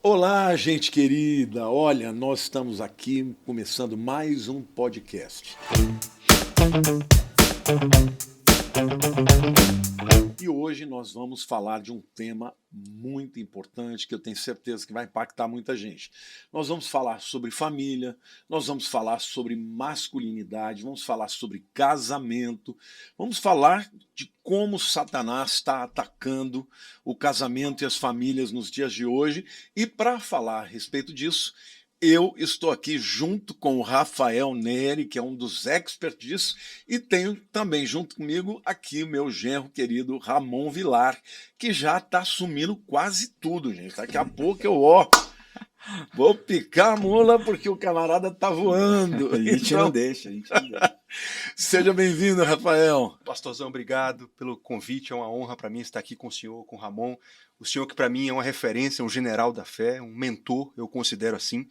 Olá, gente querida! Olha, nós estamos aqui começando mais um podcast. E hoje nós vamos falar de um tema muito importante que eu tenho certeza que vai impactar muita gente. Nós vamos falar sobre família, nós vamos falar sobre masculinidade, vamos falar sobre casamento, vamos falar de como Satanás está atacando o casamento e as famílias nos dias de hoje. E para falar a respeito disso, eu estou aqui junto com o Rafael Neri, que é um dos experts disso, e tenho também junto comigo aqui o meu genro querido Ramon Vilar, que já está assumindo quase tudo, gente. Daqui a pouco vou picar a mula porque o camarada tá voando. A gente não deixa. Seja bem-vindo, Rafael. Pastorzão, obrigado pelo convite, é uma honra para mim estar aqui com o senhor, com o Ramon. O senhor que para mim é uma referência, um general da fé, um mentor, eu considero assim.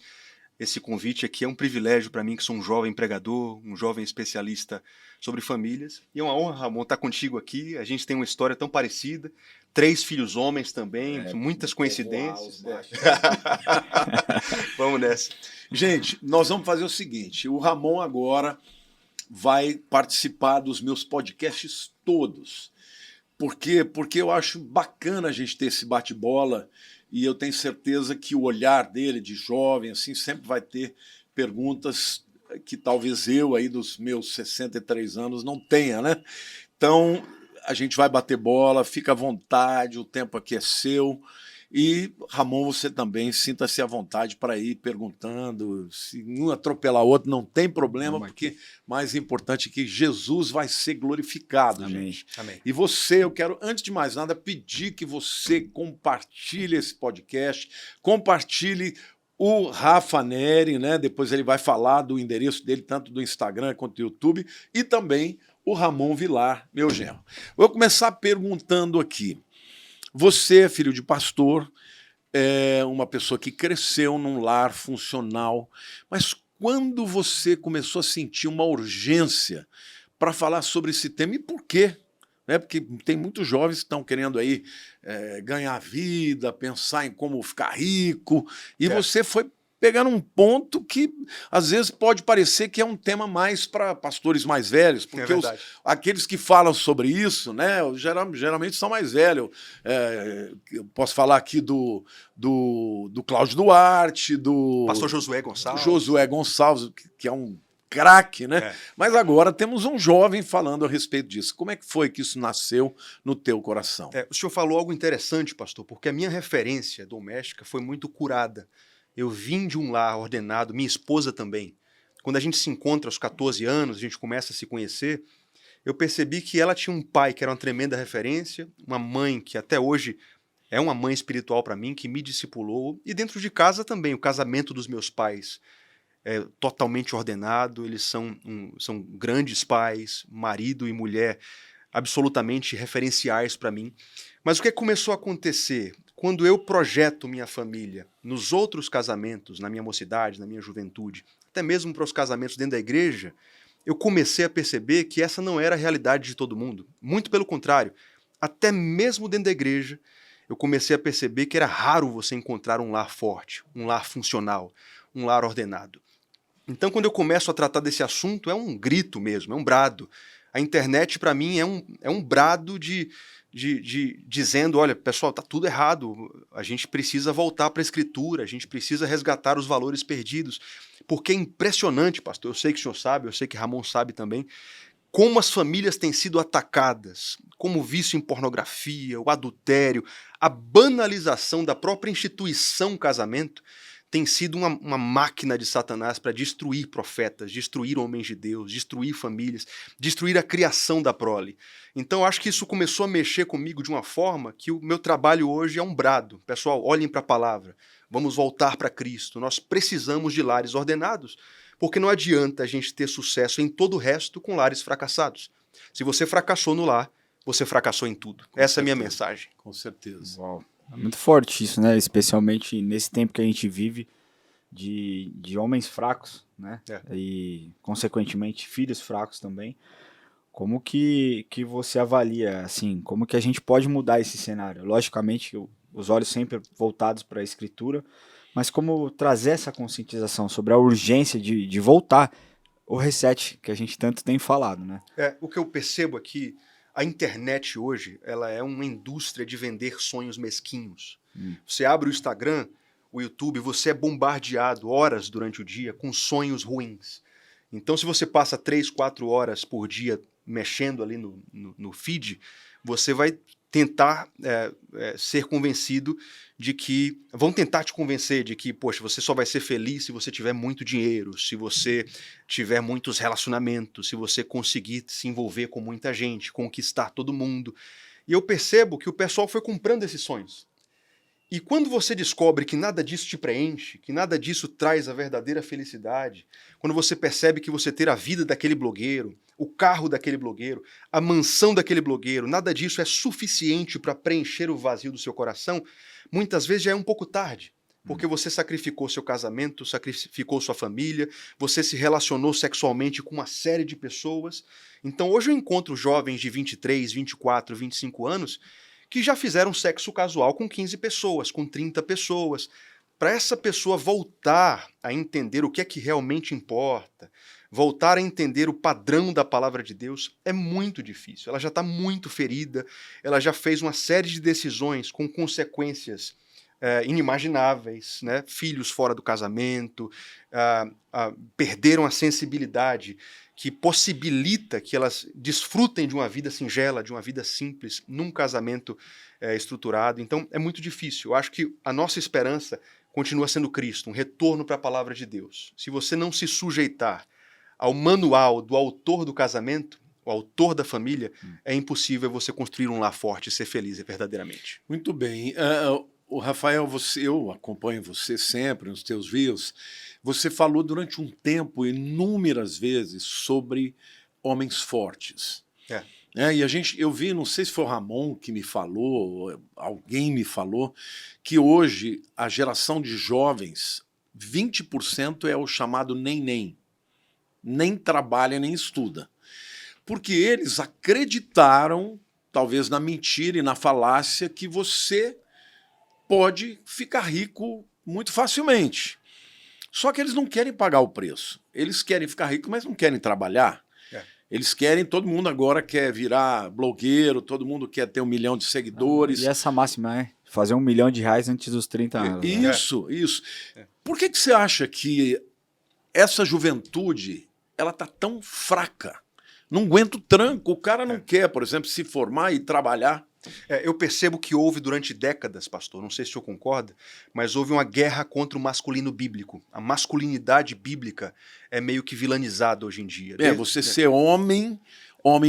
Esse convite aqui é um privilégio para mim, que sou um jovem pregador, um jovem especialista sobre famílias. E é uma honra, Ramon, estar contigo aqui. A gente tem uma história tão parecida. 3 filhos homens também, muitas coincidências. Vamos nessa. Gente, nós vamos fazer o seguinte, o Ramon agora vai participar dos meus podcasts todos. Por quê? Porque eu acho bacana a gente ter esse bate-bola e eu tenho certeza que o olhar dele de jovem assim sempre vai ter perguntas que talvez eu aí dos meus 63 anos não tenha, né? Então a gente vai bater bola, fica à vontade, o tempo aqui é seu. E, Ramon, você também sinta-se à vontade para ir perguntando. Se um atropelar o outro, não tem problema, porque mais importante é que Jesus vai ser glorificado, Amém. gente. Amém. E você, eu quero, antes de mais nada, pedir que você compartilhe esse podcast, compartilhe o Rafa Neri, né? Depois ele vai falar do endereço dele, tanto do Instagram quanto do YouTube, e também o Ramon Vilar, meu genro. Vou começar perguntando aqui. Você é filho de pastor, é uma pessoa que cresceu num lar funcional, mas quando você começou a sentir uma urgência para falar sobre esse tema, e por quê? Porque tem muitos jovens que estão querendo aí ganhar vida, pensar em como ficar rico, e você foi pegar um ponto que às vezes pode parecer que é um tema mais para pastores mais velhos, porque aqueles que falam sobre isso, né, geralmente são mais velhos. Eu posso falar aqui do Cláudio Duarte, do pastor Josué Gonçalves, que é um craque, né? Mas agora temos um jovem falando a respeito disso. Como é que foi que isso nasceu no teu coração? O senhor falou algo interessante, pastor, porque a minha referência doméstica foi muito curada. Eu vim de um lar ordenado, minha esposa também. Quando a gente se encontra aos 14 anos, a gente começa a se conhecer, eu percebi que ela tinha um pai que era uma tremenda referência, uma mãe que até hoje é uma mãe espiritual para mim, que me discipulou, e dentro de casa também, o casamento dos meus pais é totalmente ordenado, eles são grandes pais, marido e mulher, absolutamente referenciais para mim. Mas o que começou a acontecer? Quando eu projeto minha família nos outros casamentos, na minha mocidade, na minha juventude, até mesmo para os casamentos dentro da igreja, eu comecei a perceber que essa não era a realidade de todo mundo. Muito pelo contrário, até mesmo dentro da igreja, eu comecei a perceber que era raro você encontrar um lar forte, um lar funcional, um lar ordenado. Então, quando eu começo a tratar desse assunto, é um grito mesmo, é um brado. A internet, para mim, é um brado dizendo, olha, pessoal, tá tudo errado, a gente precisa voltar para a Escritura, a gente precisa resgatar os valores perdidos, porque é impressionante, pastor, eu sei que o senhor sabe, eu sei que Ramon sabe também, como as famílias têm sido atacadas, como o vício em pornografia, o adultério, a banalização da própria instituição casamento, tem sido uma máquina de Satanás para destruir profetas, destruir homens de Deus, destruir famílias, destruir a criação da prole. Então eu acho que isso começou a mexer comigo de uma forma que o meu trabalho hoje é um brado. Pessoal, olhem para a palavra, vamos voltar para Cristo. Nós precisamos de lares ordenados, porque não adianta a gente ter sucesso em todo o resto com lares fracassados. Se você fracassou no lar, você fracassou em tudo. Essa é a minha mensagem. Com certeza. Uau. É muito forte isso, né? Especialmente nesse tempo que a gente vive de homens fracos, né? E, consequentemente, filhos fracos também. Como que você avalia, assim, como que a gente pode mudar esse cenário? Logicamente, os olhos sempre voltados para a Escritura, mas como trazer essa conscientização sobre a urgência de voltar o reset que a gente tanto tem falado, né? O que eu percebo aqui, a internet hoje, ela é uma indústria de vender sonhos mesquinhos. Você abre o Instagram, o YouTube, você é bombardeado horas durante o dia com sonhos ruins. Então, se você passa 3, 4 horas por dia mexendo ali no feed, você vai tentar ser convencido de que... Vão tentar te convencer de que, poxa, você só vai ser feliz se você tiver muito dinheiro, se você tiver muitos relacionamentos, se você conseguir se envolver com muita gente, conquistar todo mundo. E eu percebo que o pessoal foi comprando esses sonhos. E quando você descobre que nada disso te preenche, que nada disso traz a verdadeira felicidade, quando você percebe que você ter a vida daquele blogueiro, o carro daquele blogueiro, a mansão daquele blogueiro, nada disso é suficiente para preencher o vazio do seu coração, muitas vezes já é um pouco tarde, porque você sacrificou seu casamento, sacrificou sua família, você se relacionou sexualmente com uma série de pessoas. Então hoje eu encontro jovens de 23, 24, 25 anos que já fizeram sexo casual com 15 pessoas, com 30 pessoas. Para essa pessoa voltar a entender o que é que realmente importa, voltar a entender o padrão da palavra de Deus, é muito difícil. Ela já está muito ferida, ela já fez uma série de decisões com consequências inimagináveis, né? Filhos fora do casamento, perderam a sensibilidade que possibilita que elas desfrutem de uma vida singela, de uma vida simples, num casamento estruturado. Então, é muito difícil. Eu acho que a nossa esperança continua sendo Cristo, um retorno para a palavra de Deus. Se você não se sujeitar ao manual do autor do casamento, o autor da família, é impossível você construir um lar forte e ser feliz verdadeiramente. Muito bem. O Rafael, eu acompanho você sempre nos teus vídeos. Você falou durante um tempo, inúmeras vezes, sobre homens fortes. E eu vi, não sei se foi o Ramon que me falou, alguém me falou, que hoje a geração de jovens, 20% é o chamado nem trabalha nem estuda. Porque eles acreditaram, talvez na mentira e na falácia, que você pode ficar rico muito facilmente. Só que eles não querem pagar o preço. Eles querem ficar ricos, mas não querem trabalhar. Eles querem, todo mundo agora quer virar blogueiro, todo mundo quer ter 1 milhão de seguidores. E essa máxima é fazer R$1 milhão antes dos 30 anos. Isso. Por que você acha que essa juventude ela tá tão fraca? Não aguenta o tranco, o cara não quer, por exemplo, se formar e trabalhar. Eu percebo que houve durante décadas, pastor, não sei se o senhor concorda, mas houve uma guerra contra o masculino bíblico. A masculinidade bíblica é meio que vilanizada hoje em dia. Você ser homem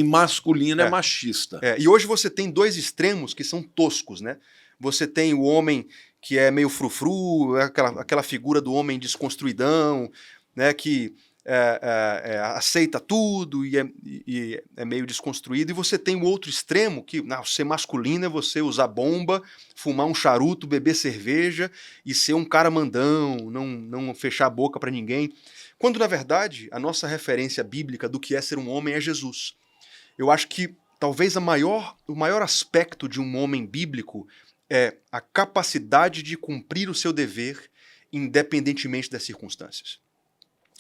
masculino é machista. E hoje você tem dois extremos que são toscos, né? Você tem o homem que é meio frufru, aquela figura do homem desconstruidão, né, que aceita tudo e é meio desconstruído, e você tem o outro extremo, que ser masculino é você usar bomba, fumar um charuto, beber cerveja e ser um cara mandão, não fechar a boca para ninguém, quando na verdade a nossa referência bíblica do que é ser um homem é Jesus. Eu acho que talvez o maior aspecto de um homem bíblico é a capacidade de cumprir o seu dever independentemente das circunstâncias.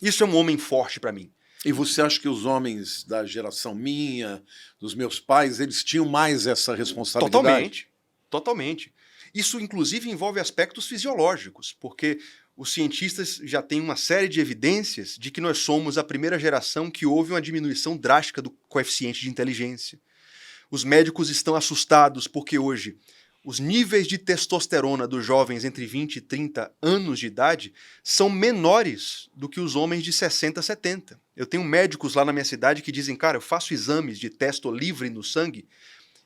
Isso é um homem forte para mim. E você acha que os homens da geração minha, dos meus pais, eles tinham mais essa responsabilidade? Totalmente. Isso, inclusive, envolve aspectos fisiológicos, porque os cientistas já têm uma série de evidências de que nós somos a primeira geração que houve uma diminuição drástica do coeficiente de inteligência. Os médicos estão assustados porque hoje os níveis de testosterona dos jovens entre 20 e 30 anos de idade são menores do que os homens de 60 a 70. Eu tenho médicos lá na minha cidade que dizem, cara, eu faço exames de testo livre no sangue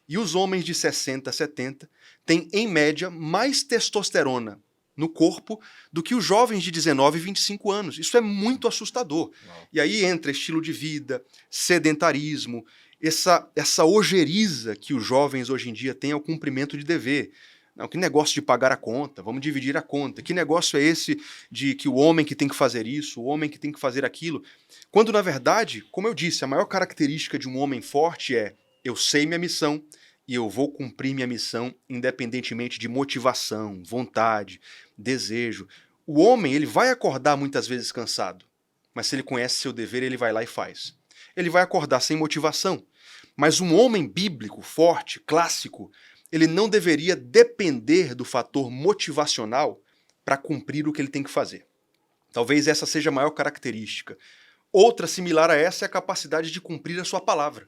e os homens de 60 a 70 têm, em média, mais testosterona no corpo do que os jovens de 19 e 25 anos. Isso é muito assustador. Uau. E aí entra estilo de vida, sedentarismo, essa ojeriza que os jovens hoje em dia têm ao cumprimento de dever. Não, que negócio de pagar a conta, vamos dividir a conta. Que negócio é esse de que o homem que tem que fazer isso, o homem que tem que fazer aquilo? Quando, na verdade, como eu disse, a maior característica de um homem forte é eu sei minha missão e eu vou cumprir minha missão independentemente de motivação, vontade, desejo. O homem, ele vai acordar muitas vezes cansado, mas se ele conhece seu dever, ele vai lá e faz. Ele vai acordar sem motivação, mas um homem bíblico, forte, clássico, ele não deveria depender do fator motivacional para cumprir o que ele tem que fazer. Talvez essa seja a maior característica. Outra similar a essa é a capacidade de cumprir a sua palavra.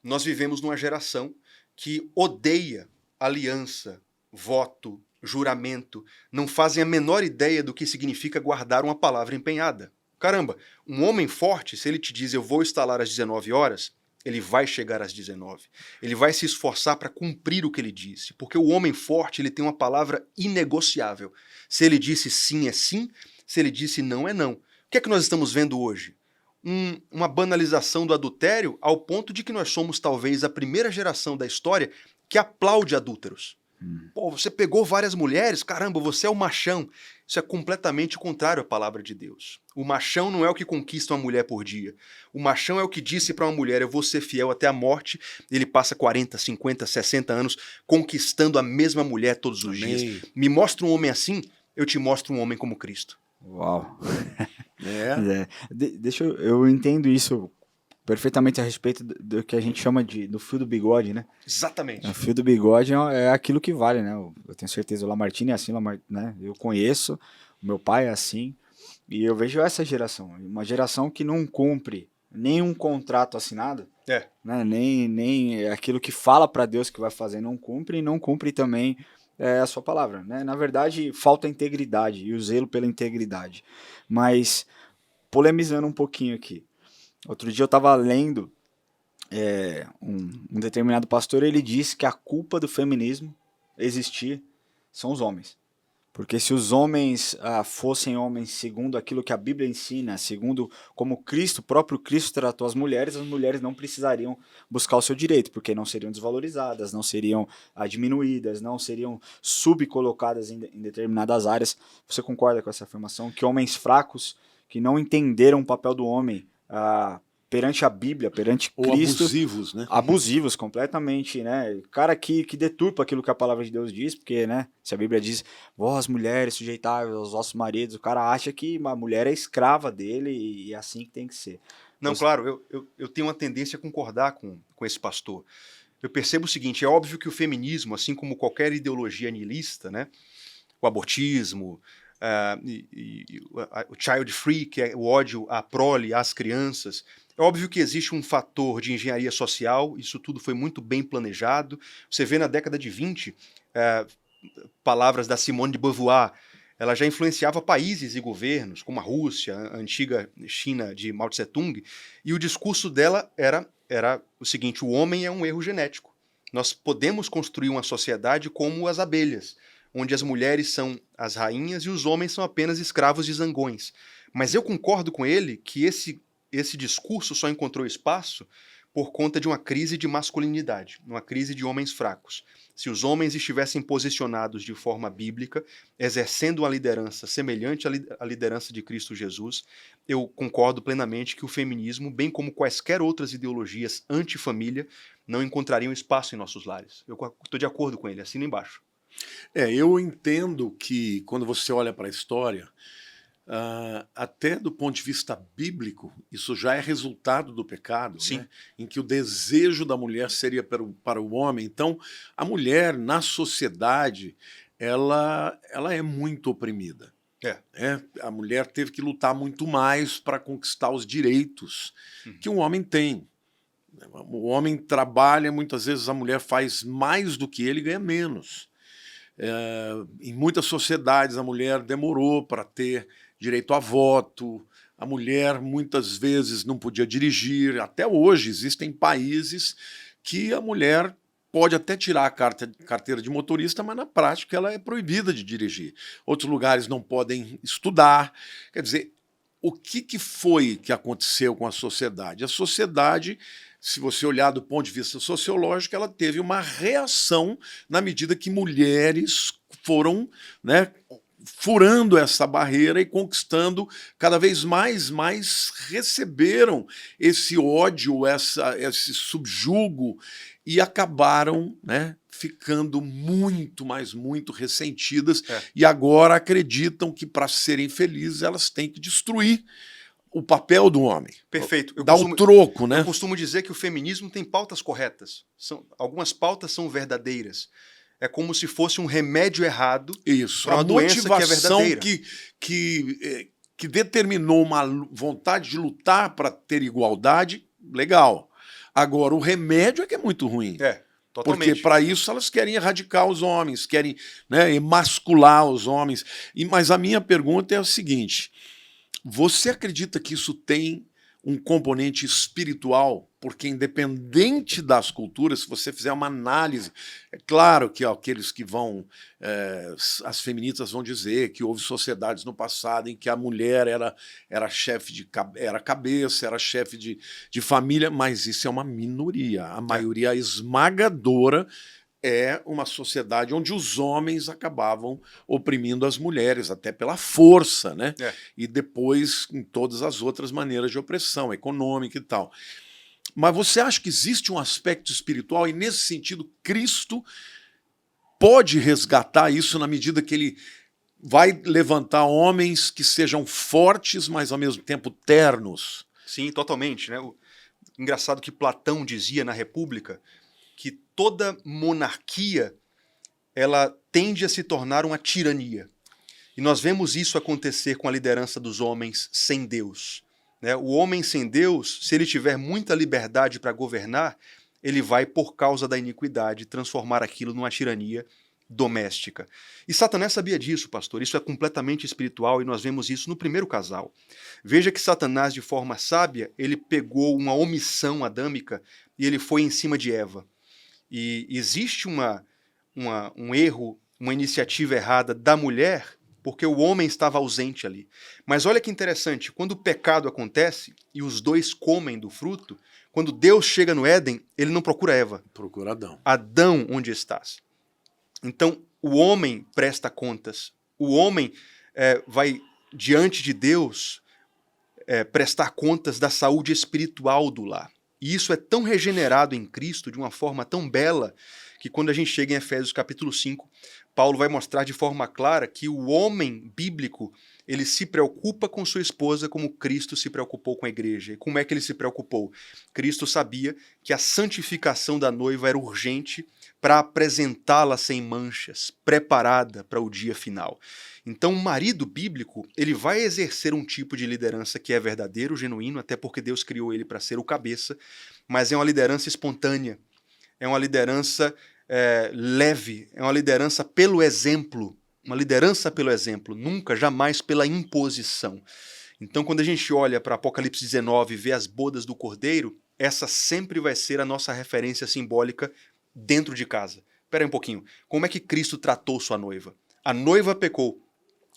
Nós vivemos numa geração que odeia aliança, voto, juramento, não fazem a menor ideia do que significa guardar uma palavra empenhada. Caramba, um homem forte, se ele te diz eu vou instalar às 19 horas, ele vai chegar às 19. Ele vai se esforçar para cumprir o que ele disse, porque o homem forte ele tem uma palavra inegociável. Se ele disse sim, é sim, se ele disse não, é não. O que é que nós estamos vendo hoje? Uma banalização do adultério ao ponto de que nós somos talvez a primeira geração da história que aplaude adúlteros. Pô, você pegou várias mulheres, caramba, você é o machão. Isso é completamente contrário à palavra de Deus. O machão não é o que conquista uma mulher por dia. O machão é o que disse para uma mulher, eu vou ser fiel até a morte. Ele passa 40, 50, 60 anos conquistando a mesma mulher todos os dias. Me mostra um homem assim, eu te mostro um homem como Cristo. Uau. Eu entendo isso perfeitamente a respeito do que a gente chama do fio do bigode, né? Exatamente. O fio do bigode é aquilo que vale, né? Eu tenho certeza, o Lamartine é assim, né? Eu conheço, o meu pai é assim, e eu vejo essa geração, uma geração que não cumpre nenhum contrato assinado, né? Nem aquilo que fala para Deus que vai fazer, não cumpre, e não cumpre também a sua palavra, né? Na verdade, falta integridade e o zelo pela integridade. Mas, polemizando um pouquinho aqui, outro dia eu estava lendo um determinado pastor, ele disse que a culpa do feminismo existir são os homens. Porque se os homens fossem homens segundo aquilo que a Bíblia ensina, segundo como o próprio Cristo tratou as mulheres não precisariam buscar o seu direito, porque não seriam desvalorizadas, não seriam diminuídas, não seriam subcolocadas em determinadas áreas. Você concorda com essa afirmação? Que homens fracos, que não entenderam o papel do homem perante a Bíblia, perante ou Cristo. Abusivos, né? Abusivos, completamente, né? Cara que deturpa aquilo que a palavra de Deus diz, porque, né? Se a Bíblia diz, vós mulheres sujeitáveis aos vossos maridos, o cara acha que uma mulher é escrava dele e é assim que tem que ser. Não, claro, eu tenho uma tendência a concordar com esse pastor. Eu percebo o seguinte, é óbvio que o feminismo, assim como qualquer ideologia nihilista, né? O abortismo, o child free, que é o ódio à prole, às crianças. É óbvio que existe um fator de engenharia social, isso tudo foi muito bem planejado. Você vê na década de 20, palavras da Simone de Beauvoir, ela já influenciava países e governos, como a Rússia, a antiga China de Mao Tse-tung, e o discurso dela era o seguinte, o homem é um erro genético. Nós podemos construir uma sociedade como as abelhas, onde as mulheres são as rainhas e os homens são apenas escravos de zangões. Mas eu concordo com ele que esse discurso só encontrou espaço por conta de uma crise de masculinidade, uma crise de homens fracos. Se os homens estivessem posicionados de forma bíblica, exercendo uma liderança semelhante à liderança de Cristo Jesus, eu concordo plenamente que o feminismo, bem como quaisquer outras ideologias anti-família, não encontrariam espaço em nossos lares. Eu estou de acordo com ele, assina embaixo. Eu entendo que quando você olha para a história, até do ponto de vista bíblico, isso já é resultado do pecado, né? Em que o desejo da mulher seria para o homem. Então, a mulher, na sociedade, ela é muito oprimida. A mulher teve que lutar muito mais para conquistar os direitos que um homem tem. O homem trabalha, muitas vezes a mulher faz mais do que ele e ganha menos. Em muitas sociedades, a mulher demorou para ter direito a voto, a mulher muitas vezes não podia dirigir. Até hoje existem países que a mulher pode até tirar a carteira de motorista, mas na prática ela é proibida de dirigir. Outros lugares não podem estudar. Quer dizer, o que foi que aconteceu com a sociedade? A sociedade, se você olhar do ponto de vista sociológico, ela teve uma reação na medida que mulheres foram, né, furando essa barreira e conquistando cada vez mais receberam esse ódio, esse subjugo e acabaram, né, ficando muito ressentidas e agora acreditam que para serem felizes elas têm que destruir o papel do homem. Perfeito. O troco, né? Eu costumo dizer que o feminismo tem pautas corretas. Algumas pautas são verdadeiras. É como se fosse um remédio errado para uma doença que é verdadeira. Que determinou uma vontade de lutar para ter igualdade, legal. Agora, o remédio é que é muito ruim. Totalmente. Porque para isso elas querem erradicar os homens, querem, né, emascular os homens. Mas a minha pergunta é o seguinte: você acredita que isso tem um componente espiritual? Porque independente das culturas, se você fizer uma análise, é claro que aqueles que vão, as feministas vão dizer que houve sociedades no passado em que a mulher era chefe era cabeça, era chefe de família, mas isso é uma minoria. A maioria esmagadora é uma sociedade onde os homens acabavam oprimindo as mulheres, até pela força, né? E depois em todas as outras maneiras de opressão, econômica e tal. Mas você acha que existe um aspecto espiritual e, nesse sentido, Cristo pode resgatar isso na medida que ele vai levantar homens que sejam fortes, mas ao mesmo tempo ternos? Sim, totalmente, né? Engraçado que Platão dizia na República que toda monarquia ela tende a se tornar uma tirania. E nós vemos isso acontecer com a liderança dos homens sem Deus. O homem sem Deus, se ele tiver muita liberdade para governar, ele vai, por causa da iniquidade, transformar aquilo numa tirania doméstica. E Satanás sabia disso, pastor. Isso é completamente espiritual e nós vemos isso no primeiro casal. Veja que Satanás, de forma sábia, ele pegou uma omissão adâmica e ele foi em cima de Eva. E existe um erro, uma iniciativa errada da mulher, porque o homem estava ausente ali. Mas olha que interessante, quando o pecado acontece e os dois comem do fruto, quando Deus chega no Éden, ele não procura Eva. Procura Adão. Adão, onde estás? Então, o homem presta contas. O homem vai, diante de Deus, prestar contas da saúde espiritual do lar. E isso é tão regenerado em Cristo, de uma forma tão bela, que quando a gente chega em Efésios capítulo 5, Paulo vai mostrar de forma clara que o homem bíblico, ele se preocupa com sua esposa como Cristo se preocupou com a igreja. E como é que ele se preocupou? Cristo sabia que a santificação da noiva era urgente para apresentá-la sem manchas, preparada para o dia final. Então, o marido bíblico, ele vai exercer um tipo de liderança que é verdadeiro, genuíno, até porque Deus criou ele para ser o cabeça, mas é uma liderança espontânea, é uma liderança leve, é uma liderança pelo exemplo, nunca, jamais pela imposição. Então, quando a gente olha para Apocalipse 19 e vê as bodas do Cordeiro, essa sempre vai ser a nossa referência simbólica dentro de casa. Espera aí um pouquinho, como é que Cristo tratou sua noiva? A noiva pecou,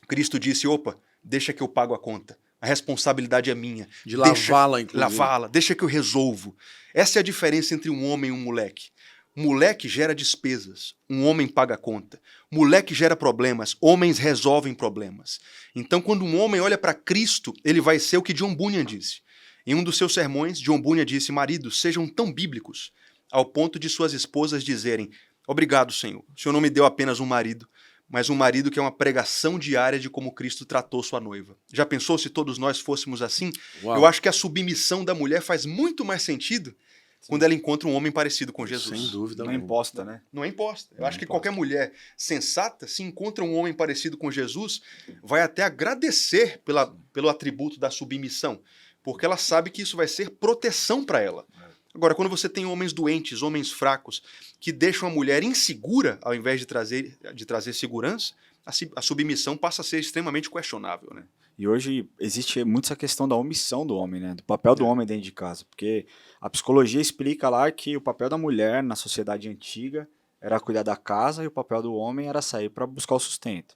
Cristo disse, opa, deixa que eu pago a conta. A responsabilidade é minha. De lavá-la, inclusive. Lavá-la, deixa que eu resolvo. Essa é a diferença entre um homem e um moleque. Moleque gera despesas, um homem paga a conta. Moleque gera problemas, homens resolvem problemas. Então, quando um homem olha para Cristo, ele vai ser o que John Bunyan disse. Em um dos seus sermões, John Bunyan disse, maridos, sejam tão bíblicos, ao ponto de suas esposas dizerem, obrigado, Senhor, o Senhor não me deu apenas um marido, mas um marido que é uma pregação diária de como Cristo tratou sua noiva. Já pensou se todos nós fôssemos assim? Uau. Eu acho que a submissão da mulher faz muito mais sentido quando ela encontra um homem parecido com Jesus. Sem dúvida. Não é imposta, né? Não é imposta. Eu acho que qualquer mulher sensata, se encontra um homem parecido com Jesus, vai até agradecer pelo atributo da submissão, porque ela sabe que isso vai ser proteção para ela. Agora, quando você tem homens doentes, homens fracos, que deixam a mulher insegura, ao invés de trazer segurança, a submissão passa a ser extremamente questionável, né? E hoje existe muito essa questão da omissão do homem, né? Do papel do homem dentro de casa. Porque a psicologia explica lá que o papel da mulher na sociedade antiga era cuidar da casa e o papel do homem era sair para buscar o sustento.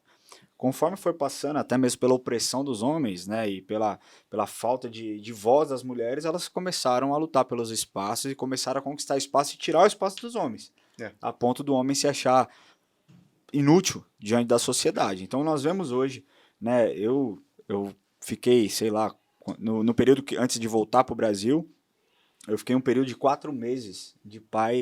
Conforme foi passando, até mesmo pela opressão dos homens, né, e pela falta de voz das mulheres, elas começaram a lutar pelos espaços e começaram a conquistar espaço e tirar o espaço dos homens. A ponto do homem se achar inútil diante da sociedade. Então nós vemos hoje, né, eu fiquei, sei lá, no período antes de voltar para o Brasil, eu fiquei um período de 4 meses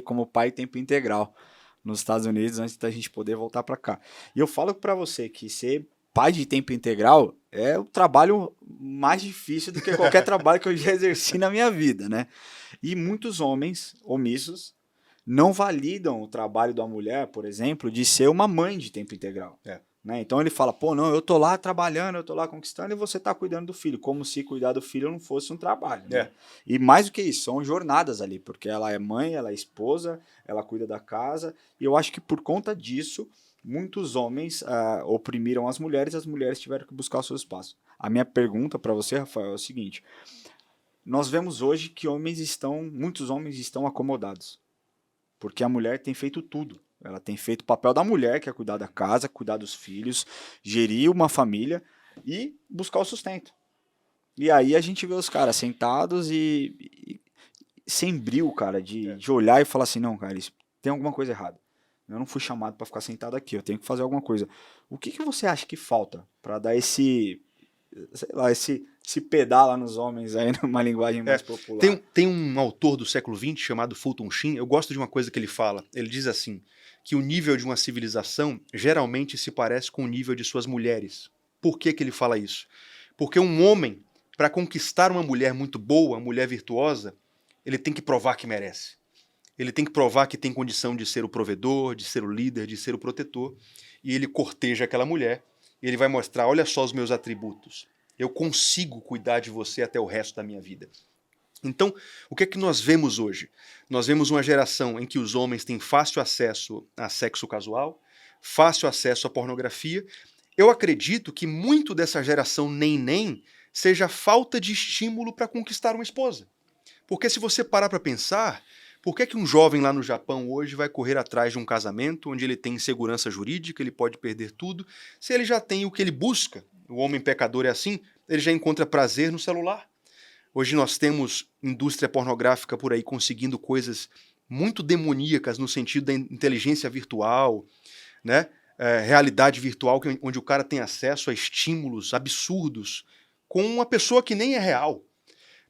como pai tempo integral nos Estados Unidos, antes da gente poder voltar para cá. E eu falo para você que ser pai de tempo integral é o trabalho mais difícil do que qualquer trabalho que eu já exerci na minha vida, né? E muitos homens omissos não validam o trabalho da mulher, por exemplo, de ser uma mãe de tempo integral. Né? Então ele fala, pô, não, eu tô lá trabalhando, eu tô lá conquistando e você tá cuidando do filho, como se cuidar do filho não fosse um trabalho. Né? E mais do que isso, são jornadas ali, porque ela é mãe, ela é esposa, ela cuida da casa, e eu acho que por conta disso, muitos homens oprimiram as mulheres tiveram que buscar o seu espaço. A minha pergunta para você, Rafael, é o seguinte, nós vemos hoje que muitos homens estão acomodados, porque a mulher tem feito tudo. Ela tem feito o papel da mulher, que é cuidar da casa, cuidar dos filhos, gerir uma família e buscar o sustento. E aí a gente vê os caras sentados e sem brio, cara, de olhar e falar assim, não, cara, isso tem alguma coisa errada. Eu não fui chamado para ficar sentado aqui, eu tenho que fazer alguma coisa. O que você acha que falta para dar esse pedala nos homens aí numa linguagem mais popular? Tem um autor do século XX chamado Fulton Sheen, eu gosto de uma coisa que ele fala, ele diz assim, que o nível de uma civilização geralmente se parece com o nível de suas mulheres. Por que ele fala isso? Porque um homem, para conquistar uma mulher muito boa, uma mulher virtuosa, ele tem que provar que merece. Ele tem que provar que tem condição de ser o provedor, de ser o líder, de ser o protetor. E ele corteja aquela mulher, e ele vai mostrar, olha só os meus atributos. Eu consigo cuidar de você até o resto da minha vida. Então, o que é que nós vemos hoje? Nós vemos uma geração em que os homens têm fácil acesso a sexo casual, fácil acesso à pornografia. Eu acredito que muito dessa geração nem seja falta de estímulo para conquistar uma esposa. Porque se você parar para pensar, por que um jovem lá no Japão hoje vai correr atrás de um casamento onde ele tem insegurança jurídica, ele pode perder tudo, se ele já tem o que ele busca? O homem pecador é assim, ele já encontra prazer no celular. Hoje nós temos indústria pornográfica por aí conseguindo coisas muito demoníacas no sentido da inteligência virtual, né? Realidade virtual, onde o cara tem acesso a estímulos absurdos com uma pessoa que nem é real.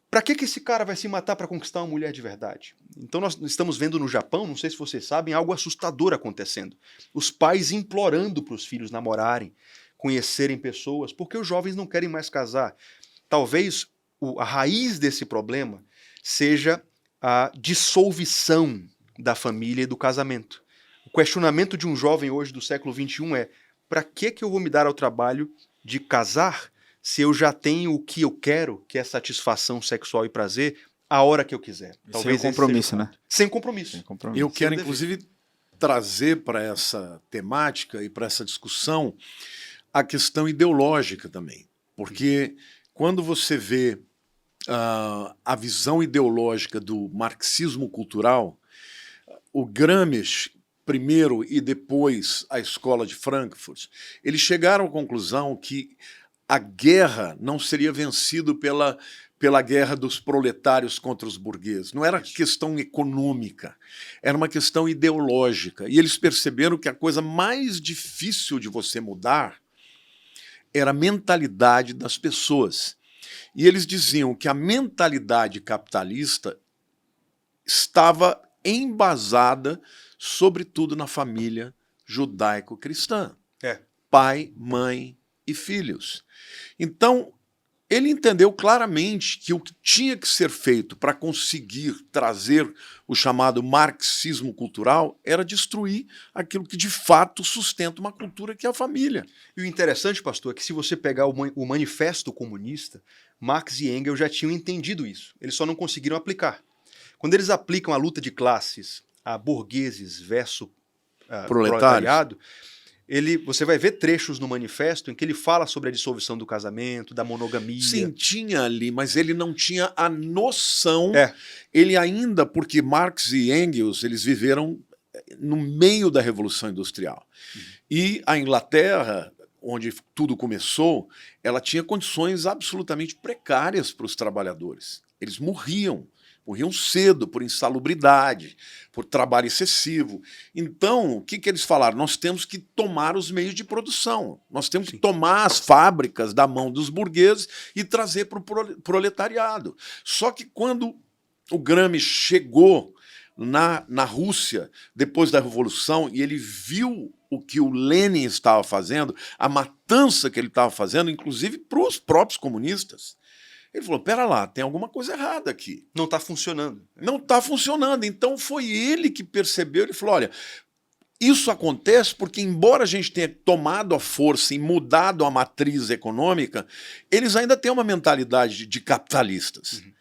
Para que esse cara vai se matar para conquistar uma mulher de verdade? Então nós estamos vendo no Japão, não sei se vocês sabem, algo assustador acontecendo. Os pais implorando para os filhos namorarem, conhecerem pessoas, porque os jovens não querem mais casar. Talvez a raiz desse problema seja a dissolução da família e do casamento. O questionamento de um jovem hoje do século XXI é: para que eu vou me dar ao trabalho de casar se eu já tenho o que eu quero, que é satisfação sexual e prazer, a hora que eu quiser? Talvez sem compromisso, né? Sem compromisso. Sem compromisso. Eu quero, inclusive, trazer para essa temática e para essa discussão a questão ideológica também. Porque quando você vê a visão ideológica do marxismo cultural, o Gramsci, primeiro, e depois a Escola de Frankfurt, eles chegaram à conclusão que a guerra não seria vencida pela guerra dos proletários contra os burgueses. Não era questão econômica, era uma questão ideológica. E eles perceberam que a coisa mais difícil de você mudar era a mentalidade das pessoas. E eles diziam que a mentalidade capitalista estava embasada, sobretudo, na família judaico-cristã. Pai, mãe e filhos. Então, ele entendeu claramente que o que tinha que ser feito para conseguir trazer o chamado marxismo cultural era destruir aquilo que de fato sustenta uma cultura, que é a família. E o interessante, pastor, é que se você pegar o Manifesto Comunista, Marx e Engels já tinham entendido isso. Eles só não conseguiram aplicar. Quando eles aplicam a luta de classes a burgueses versus proletariado, você vai ver trechos no manifesto em que ele fala sobre a dissolução do casamento, da monogamia. Sim, tinha ali, mas ele não tinha a noção. Ele ainda, porque Marx e Engels, eles viveram no meio da Revolução Industrial. E a Inglaterra, onde tudo começou, ela tinha condições absolutamente precárias para os trabalhadores. Eles morriam Morriam cedo por insalubridade, por trabalho excessivo. Então, o que eles falaram? Nós temos que tomar os meios de produção. Nós temos que tomar as fábricas da mão dos burgueses e trazer para o proletariado. Só que quando o Gramsci chegou na Rússia, depois da Revolução, e ele viu o que o Lenin estava fazendo, a matança que ele estava fazendo, inclusive para os próprios comunistas, ele falou, pera lá, tem alguma coisa errada aqui. Não está funcionando. Não está funcionando. Então foi ele que percebeu, ele falou, olha, isso acontece porque, embora a gente tenha tomado a força e mudado a matriz econômica, eles ainda têm uma mentalidade de capitalistas. Uhum.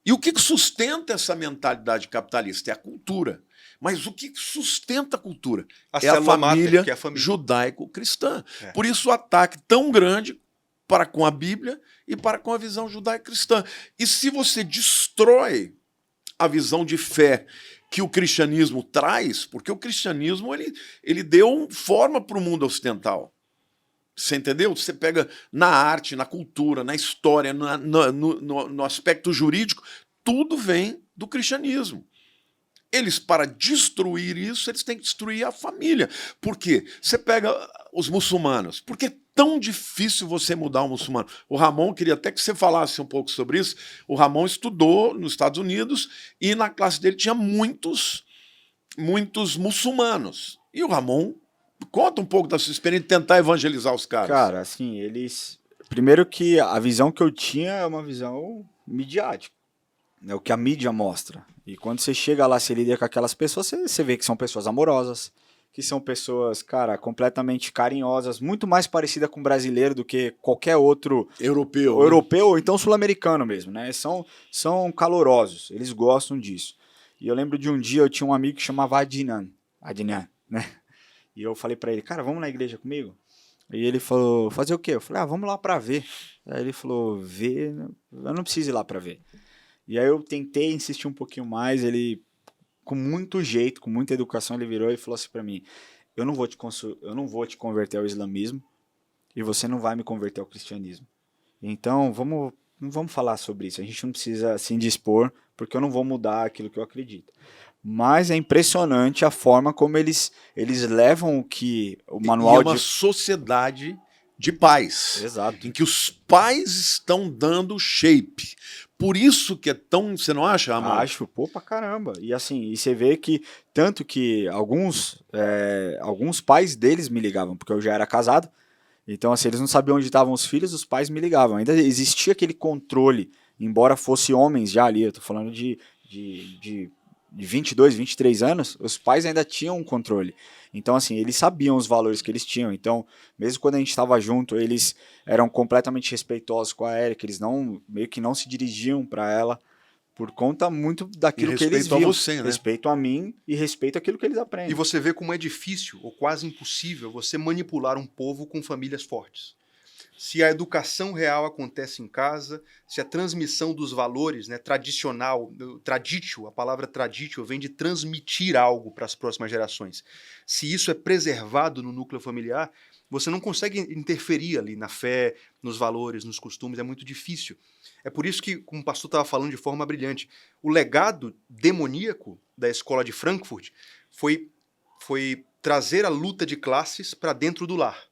E o que sustenta essa mentalidade capitalista? É a cultura. Mas o que sustenta a cultura? É a família, judaico-cristã. É. Por isso o ataque tão grande para com a Bíblia e para com a visão judaico-cristã. E se você destrói a visão de fé que o cristianismo traz, porque o cristianismo ele deu forma para o mundo ocidental. Você entendeu? Você pega na arte, na cultura, na história, no aspecto jurídico, tudo vem do cristianismo. Eles, para destruir isso, eles têm que destruir a família. Por quê? Você pega os muçulmanos. Por que é tão difícil você mudar um muçulmano? O Ramon, queria até que você falasse um pouco sobre isso. O Ramon estudou nos Estados Unidos e na classe dele tinha muitos muçulmanos. E o Ramon, conta um pouco da sua experiência de tentar evangelizar os caras. Cara, assim, eles... Primeiro que a visão que eu tinha é uma visão midiática. É o que a mídia mostra. E quando você chega lá, você lida com aquelas pessoas, você vê que são pessoas amorosas, que são pessoas, cara, completamente carinhosas, muito mais parecida com brasileiro do que qualquer outro europeu, ou então sul-americano mesmo, né? São calorosos, eles gostam disso. E eu lembro de um dia, eu tinha um amigo que chamava Adnan, né? E eu falei pra ele, cara, vamos na igreja comigo? E ele falou, fazer o quê? Eu falei, vamos lá pra ver. Aí ele falou, ver? Eu não preciso ir lá pra ver. E aí eu tentei insistir um pouquinho mais, ele, com muito jeito, com muita educação, ele virou e falou assim pra mim, eu não vou te converter ao islamismo e você não vai me converter ao cristianismo. Então, não vamos falar sobre isso, a gente não precisa se indispor, porque eu não vou mudar aquilo que eu acredito. Mas é impressionante a forma como eles levam o manual e é uma sociedade de pais. Exato. Em que os pais estão dando shape. Por isso que é tão... Você não acha, Amor? Acho, pô, pra caramba. E assim, e você vê que, tanto que alguns pais deles me ligavam, porque eu já era casado, então assim, eles não sabiam onde estavam os filhos, os pais me ligavam. Ainda existia aquele controle, embora fosse homens já ali, eu tô falando de 22, 23 anos, os pais ainda tinham um controle. Então, assim, eles sabiam os valores que eles tinham. Então, mesmo quando a gente estava junto, eles eram completamente respeitosos com a Érica, eles meio que não se dirigiam para ela por conta muito daquilo que eles viam. Você, né? Respeito a mim e respeito aquilo que eles aprendem. E você vê como é difícil, ou quase impossível, você manipular um povo com famílias fortes. Se a educação real acontece em casa, se a transmissão dos valores, né, tradicional, traditio, a palavra traditio vem de transmitir algo para as próximas gerações. Se isso é preservado no núcleo familiar, você não consegue interferir ali na fé, nos valores, nos costumes, é muito difícil. É por isso que, como o pastor estava falando de forma brilhante, o legado demoníaco da escola de Frankfurt foi trazer a luta de classes para dentro do lar.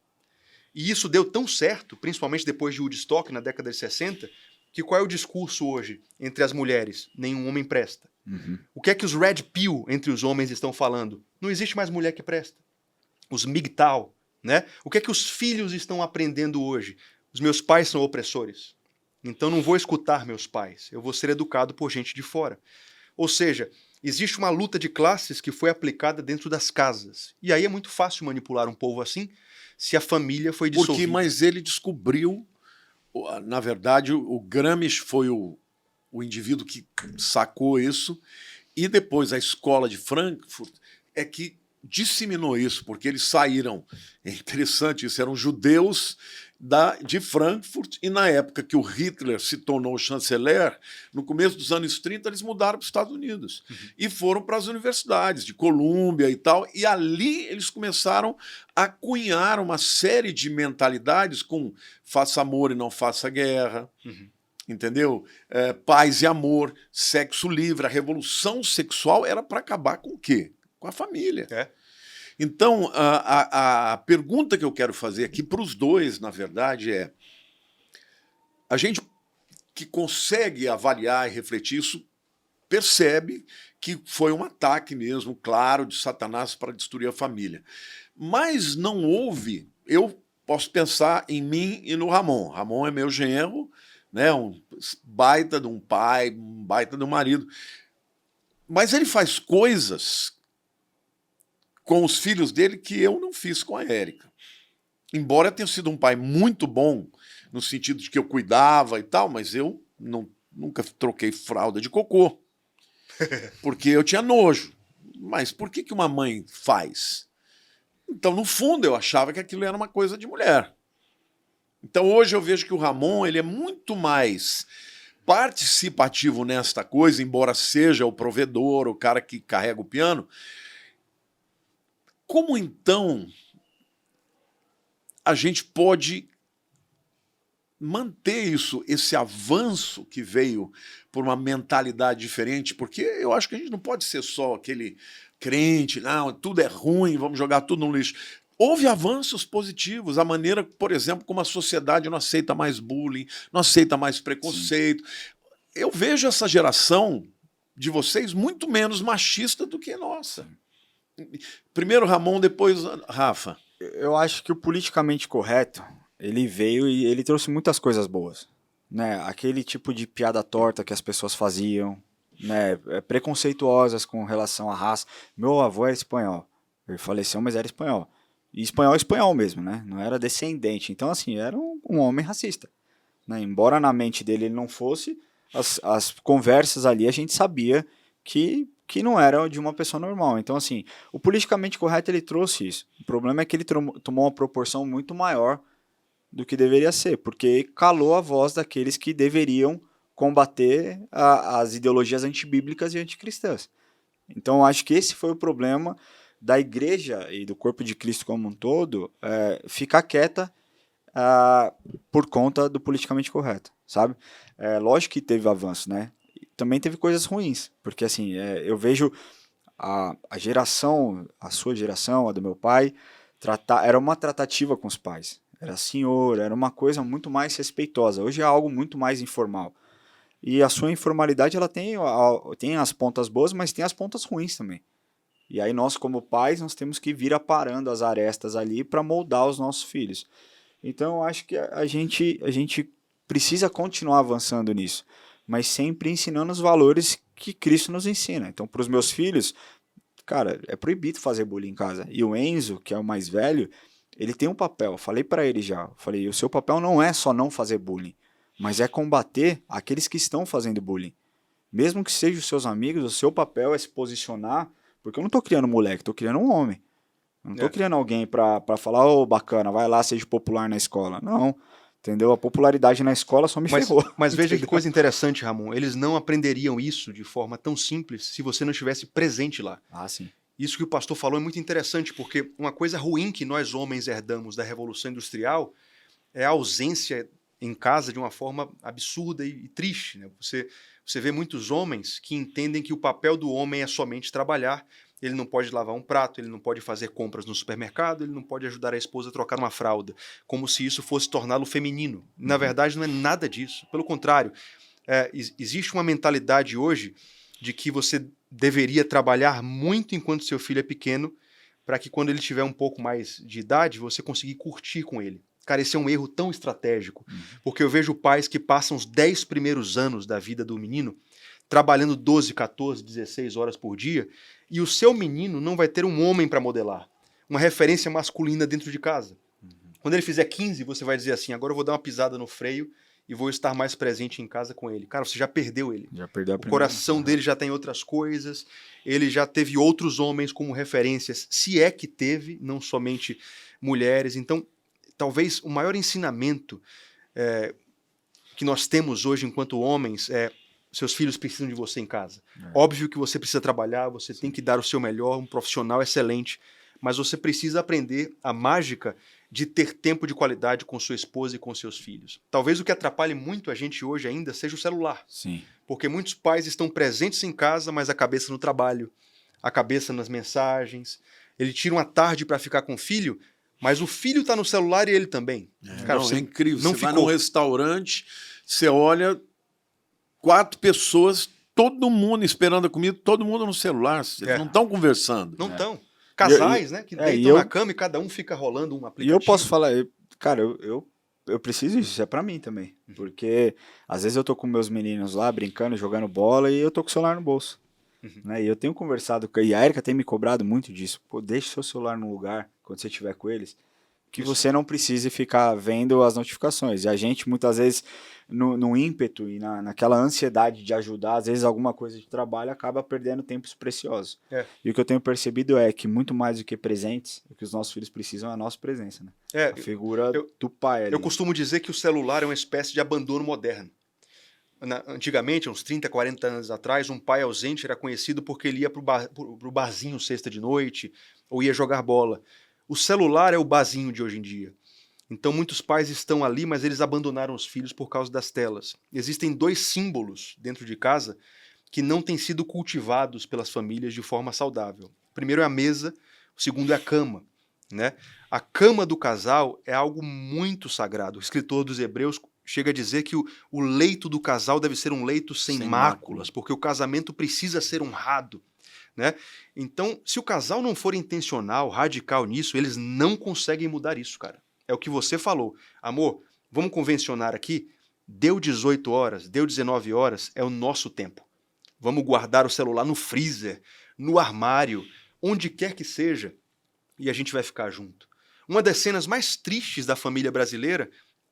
E isso deu tão certo, principalmente depois de Woodstock, na década de 60, que qual é o discurso hoje entre as mulheres? Nenhum homem presta. Uhum. O que é que os Red Pill entre os homens estão falando? Não existe mais mulher que presta. Os MGTOW, né? O que é que os filhos estão aprendendo hoje? Os meus pais são opressores. Então não vou escutar meus pais. Eu vou ser educado por gente de fora. Ou seja, existe uma luta de classes que foi aplicada dentro das casas. E aí é muito fácil manipular um povo assim, se a família foi dissolvida. Mas ele descobriu, na verdade, o Gramsci foi o indivíduo que sacou isso, e depois a escola de Frankfurt é que disseminou isso, porque eles saíram, é interessante isso, eram judeus de Frankfurt, e na época que o Hitler se tornou chanceler, no começo dos anos 30, eles mudaram para os Estados Unidos e foram para as universidades de Colômbia e tal, e ali eles começaram a cunhar uma série de mentalidades com faça amor e não faça guerra, entendeu? Paz e amor, sexo livre. A revolução sexual era para acabar com o quê? Com a família. Então, a pergunta que eu quero fazer aqui para os dois, na verdade, é: a gente que consegue avaliar e refletir isso percebe que foi um ataque mesmo, claro, de Satanás para destruir a família. Mas não houve, eu posso pensar em mim e no Ramon. Ramon é meu genro, né, um baita de um pai, um baita de um marido. Mas ele faz coisas com os filhos dele que eu não fiz com a Érica. Embora eu tenha sido um pai muito bom, no sentido de que eu cuidava e tal, mas eu nunca troquei fralda de cocô, porque eu tinha nojo. Mas por que uma mãe faz? Então, no fundo, eu achava que aquilo era uma coisa de mulher. Então, hoje eu vejo que o Ramon ele é muito mais participativo nesta coisa, embora seja o provedor, o cara que carrega o piano. Como, então, a gente pode manter isso, esse avanço que veio por uma mentalidade diferente? Porque eu acho que a gente não pode ser só aquele crente, não, tudo é ruim, vamos jogar tudo no lixo. Houve avanços positivos, a maneira, por exemplo, como a sociedade não aceita mais bullying, não aceita mais preconceito. Sim. Eu vejo essa geração de vocês muito menos machista do que a nossa. Primeiro Ramon, depois Rafa. Eu acho que o politicamente correto, ele veio e ele trouxe muitas coisas boas, né? Aquele tipo de piada torta que as pessoas faziam, né? Preconceituosas com relação à raça. Meu avô era espanhol, ele faleceu, mas era espanhol. E espanhol é espanhol mesmo, né? Não era descendente. Então, assim, era um homem racista, né? Embora na mente dele ele não fosse, as conversas ali a gente sabia que não era de uma pessoa normal. Então, assim, o politicamente correto ele trouxe isso. O problema é que ele tomou uma proporção muito maior do que deveria ser, porque calou a voz daqueles que deveriam combater as ideologias antibíblicas e anticristãs. Então, eu acho que esse foi o problema da igreja e do corpo de Cristo como um todo, ficar quieta por conta do politicamente correto, sabe? Lógico que teve avanço, né? Também teve coisas ruins, porque assim, eu vejo a geração, a sua geração, a do meu pai, era uma tratativa com os pais. Era senhor, era uma coisa muito mais respeitosa. Hoje é algo muito mais informal. E a sua informalidade ela tem as pontas boas, mas tem as pontas ruins também. E aí nós, como pais, nós temos que vir aparando as arestas ali para moldar os nossos filhos. Então eu acho que a gente precisa continuar avançando nisso, mas sempre ensinando os valores que Cristo nos ensina. Então, para os meus filhos, cara, é proibido fazer bullying em casa. E o Enzo, que é o mais velho, ele tem um papel. Eu falei para ele já. Falei, o seu papel não é só não fazer bullying, mas é combater aqueles que estão fazendo bullying. Mesmo que sejam os seus amigos, o seu papel é se posicionar, porque eu não estou criando um moleque, estou criando um homem. Eu não estou criando alguém para falar, ô, bacana, vai lá, seja popular na escola. Não. Entendeu? A popularidade na escola só me ferrou. Mas veja que coisa interessante, Ramon. Eles não aprenderiam isso de forma tão simples se você não estivesse presente lá. Ah, sim. Isso que o pastor falou é muito interessante, porque uma coisa ruim que nós homens herdamos da Revolução Industrial é a ausência em casa de uma forma absurda e triste, né? Você vê muitos homens que entendem que o papel do homem é somente trabalhar. Ele não pode lavar um prato, ele não pode fazer compras no supermercado, ele não pode ajudar a esposa a trocar uma fralda, como se isso fosse torná-lo feminino. Na verdade, não é nada disso. Pelo contrário, existe uma mentalidade hoje de que você deveria trabalhar muito enquanto seu filho é pequeno, para que quando ele tiver um pouco mais de idade, você conseguir curtir com ele. Cara, esse é um erro tão estratégico, porque eu vejo pais que passam os 10 primeiros anos da vida do menino trabalhando 12, 14, 16 horas por dia, e o seu menino não vai ter um homem para modelar, uma referência masculina dentro de casa. Quando ele fizer 15, você vai dizer assim, agora eu vou dar uma pisada no freio e vou estar mais presente em casa com ele. Cara, você já perdeu ele. Já perdeu o coração dele já tem outras coisas, ele já teve outros homens como referências, se é que teve, não somente mulheres. Então, talvez o maior ensinamento que nós temos hoje enquanto homens é: seus filhos precisam de você em casa. Óbvio que você precisa trabalhar, você tem que dar o seu melhor, um profissional excelente, mas você precisa aprender a mágica de ter tempo de qualidade com sua esposa e com seus filhos. Talvez o que atrapalhe muito a gente hoje ainda seja o celular. Sim. Porque muitos pais estão presentes em casa, mas a cabeça no trabalho, a cabeça nas mensagens. Ele tira uma tarde para ficar com o filho, mas o filho está no celular e ele também. Cara, você é incrível. não Você vai ficou. num restaurante, você olha 4 pessoas, todo mundo esperando a comida, todo mundo no celular. Eles não estão conversando. Não estão. Casais, né? Que deitam na cama e cada um fica rolando um aplicativo. E eu posso falar, cara, eu preciso disso, isso é pra mim também. Porque às vezes eu tô com meus meninos lá brincando, jogando bola e eu tô com o celular no bolso. Né? E eu tenho conversado, e a Erika tem me cobrado muito disso. Pô, deixe seu celular no lugar quando você estiver com eles, que você não precise ficar vendo as notificações. E a gente, muitas vezes, no ímpeto e naquela ansiedade de ajudar, às vezes alguma coisa de trabalho acaba perdendo tempos preciosos. E o que eu tenho percebido é que muito mais do que presentes, o que os nossos filhos precisam é a nossa presença. Né? A figura do pai ali. Eu costumo dizer que o celular é uma espécie de abandono moderno. Antigamente, uns 30, 40 anos atrás, um pai ausente era conhecido porque ele ia pro barzinho sexta de noite ou ia jogar bola. O celular é o barzinho de hoje em dia. Então muitos pais estão ali, mas eles abandonaram os filhos por causa das telas. Existem 2 símbolos dentro de casa que não têm sido cultivados pelas famílias de forma saudável. O primeiro é a mesa, o segundo é a cama. Né? A cama do casal é algo muito sagrado. O escritor dos Hebreus chega a dizer que o leito do casal deve ser um leito sem máculas, porque o casamento precisa ser honrado. Né? Então, se o casal não for intencional, radical nisso, eles não conseguem mudar isso, cara. É o que você falou. Amor, vamos convencionar aqui, deu 18 horas, deu 19 horas, é o nosso tempo. Vamos guardar o celular no freezer, no armário, onde quer que seja, e a gente vai ficar junto. Uma das cenas mais tristes da família brasileira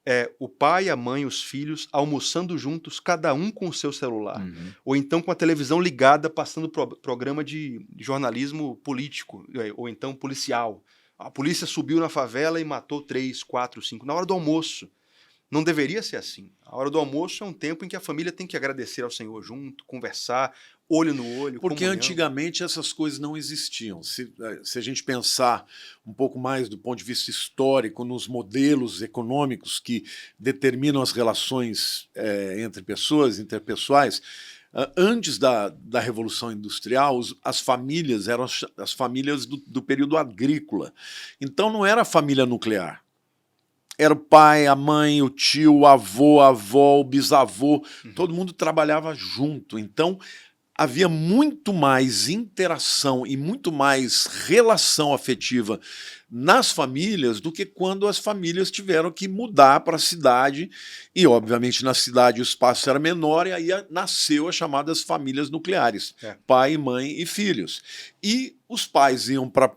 é o pai, a mãe, os filhos almoçando juntos, cada um com o seu celular. Ou então com a televisão ligada, passando programa de jornalismo político, ou então policial. A polícia subiu na favela e matou 3, 4, 5, na hora do almoço. Não deveria ser assim. A hora do almoço é um tempo em que a família tem que agradecer ao Senhor junto, conversar, olho no olho, porque comunhão. Antigamente essas coisas não existiam. Se a gente pensar um pouco mais do ponto de vista histórico, nos modelos econômicos que determinam as relações entre pessoas, interpessoais, antes da Revolução Industrial, as famílias eram as famílias do período agrícola. Então não era a família nuclear. Era o pai, a mãe, o tio, o avô, a avó, o bisavô, todo mundo trabalhava junto. Então havia muito mais interação e muito mais relação afetiva nas famílias do que quando as famílias tiveram que mudar para a cidade. E, obviamente, na cidade o espaço era menor e aí nasceu as chamadas famílias nucleares. Pai, mãe e filhos. E os pais iam para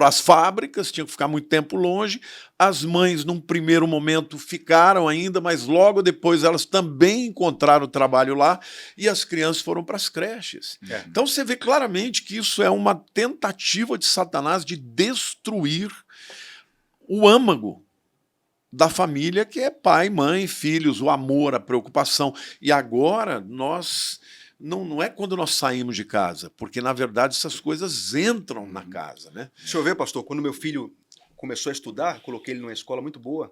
as fábricas, tinham que ficar muito tempo longe. As mães, num primeiro momento, ficaram ainda, mas logo depois elas também encontraram trabalho lá e as crianças foram para as creches. Então você vê claramente que isso é uma tentativa de Satanás de destruir o âmago da família, que é pai, mãe, filhos, o amor, a preocupação. E agora nós... Não é quando nós saímos de casa, porque, na verdade, essas coisas entram na casa. Né? Deixa eu ver, pastor, quando meu filho começou a estudar, coloquei ele numa escola muito boa,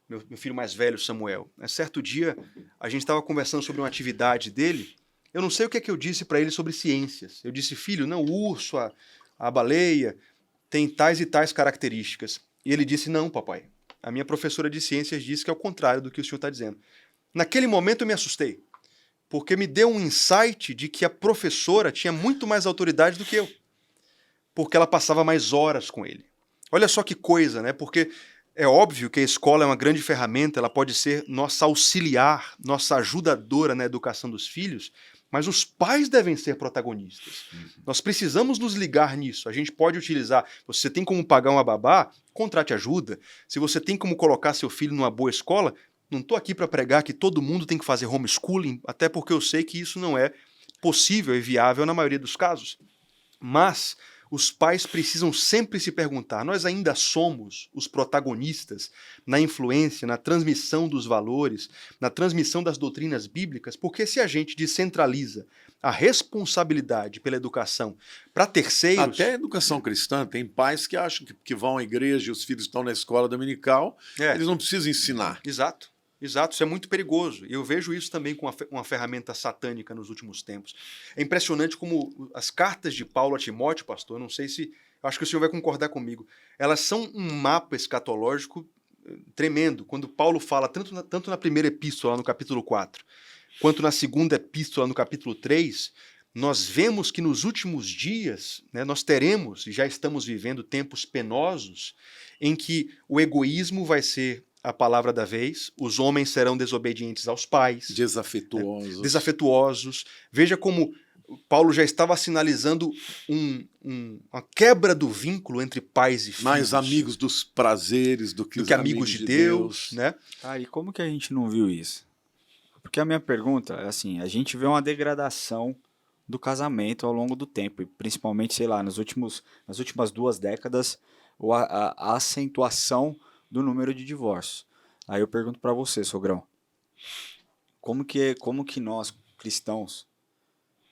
meu filho mais velho, Samuel. Certo dia, a gente estava conversando sobre uma atividade dele, eu não sei o que é que eu disse para ele sobre ciências. Eu disse, filho, não, o urso, a baleia, tem tais e tais características. E ele disse, não, papai, a minha professora de ciências disse que é o contrário do que o senhor está dizendo. Naquele momento eu me assustei, porque me deu um insight de que a professora tinha muito mais autoridade do que eu, porque ela passava mais horas com ele. Olha só que coisa, né? Porque é óbvio que a escola é uma grande ferramenta, ela pode ser nossa auxiliar, nossa ajudadora na educação dos filhos, mas os pais devem ser protagonistas. Nós precisamos nos ligar nisso. A gente pode utilizar, você tem como pagar uma babá, contrate ajuda. Se você tem como colocar seu filho numa boa escola, não estou aqui para pregar que todo mundo tem que fazer homeschooling, até porque eu sei que isso não é possível e viável na maioria dos casos. Mas os pais precisam sempre se perguntar: nós ainda somos os protagonistas na influência, na transmissão dos valores, na transmissão das doutrinas bíblicas? Porque se a gente descentraliza a responsabilidade pela educação para terceiros... Até a educação cristã, tem pais que acham que vão à igreja e os filhos estão na escola dominical, eles não precisam ensinar. Exato. Exato, isso é muito perigoso. E eu vejo isso também com uma ferramenta satânica nos últimos tempos. É impressionante como as cartas de Paulo a Timóteo, pastor, não sei se... acho que o senhor vai concordar comigo. Elas são um mapa escatológico tremendo. Quando Paulo fala, tanto na primeira epístola, no capítulo 4, quanto na segunda epístola, no capítulo 3, nós vemos que nos últimos dias, né, nós teremos, e já estamos vivendo, tempos penosos, em que o egoísmo vai ser a palavra da vez, os homens serão desobedientes aos pais. Desafetuosos. Desafetuosos. Veja como Paulo já estava sinalizando uma quebra do vínculo entre pais e filhos. Mais amigos dos prazeres do que amigos de Deus. Né? E como que a gente não viu isso? Porque a minha pergunta é assim, a gente vê uma degradação do casamento ao longo do tempo, e principalmente, sei lá, nas últimas 2 décadas, a acentuação do número de divórcios. Aí eu pergunto para você, sogrão, como que nós, cristãos,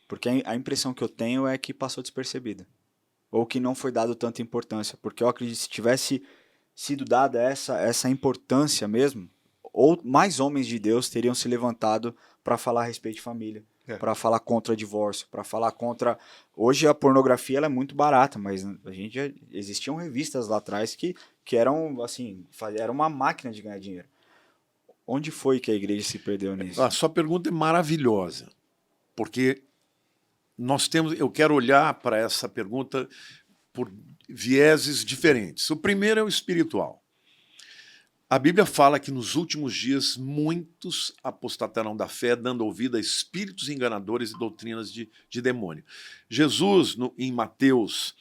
porque a impressão que eu tenho é que passou despercebida, ou que não foi dado tanta importância, porque eu acredito que se tivesse sido dada essa importância mesmo, ou mais homens de Deus teriam se levantado para falar a respeito de família, para falar contra divórcio, para falar contra... Hoje a pornografia ela é muito barata, mas existiam revistas lá atrás que eram, assim, era uma máquina de ganhar dinheiro. Onde foi que a igreja se perdeu nisso? A sua pergunta é maravilhosa, porque eu quero olhar para essa pergunta por vieses diferentes. O primeiro é o espiritual. A Bíblia fala que nos últimos dias muitos apostatarão da fé, dando ouvido a espíritos enganadores e doutrinas de demônio. Jesus, em Mateus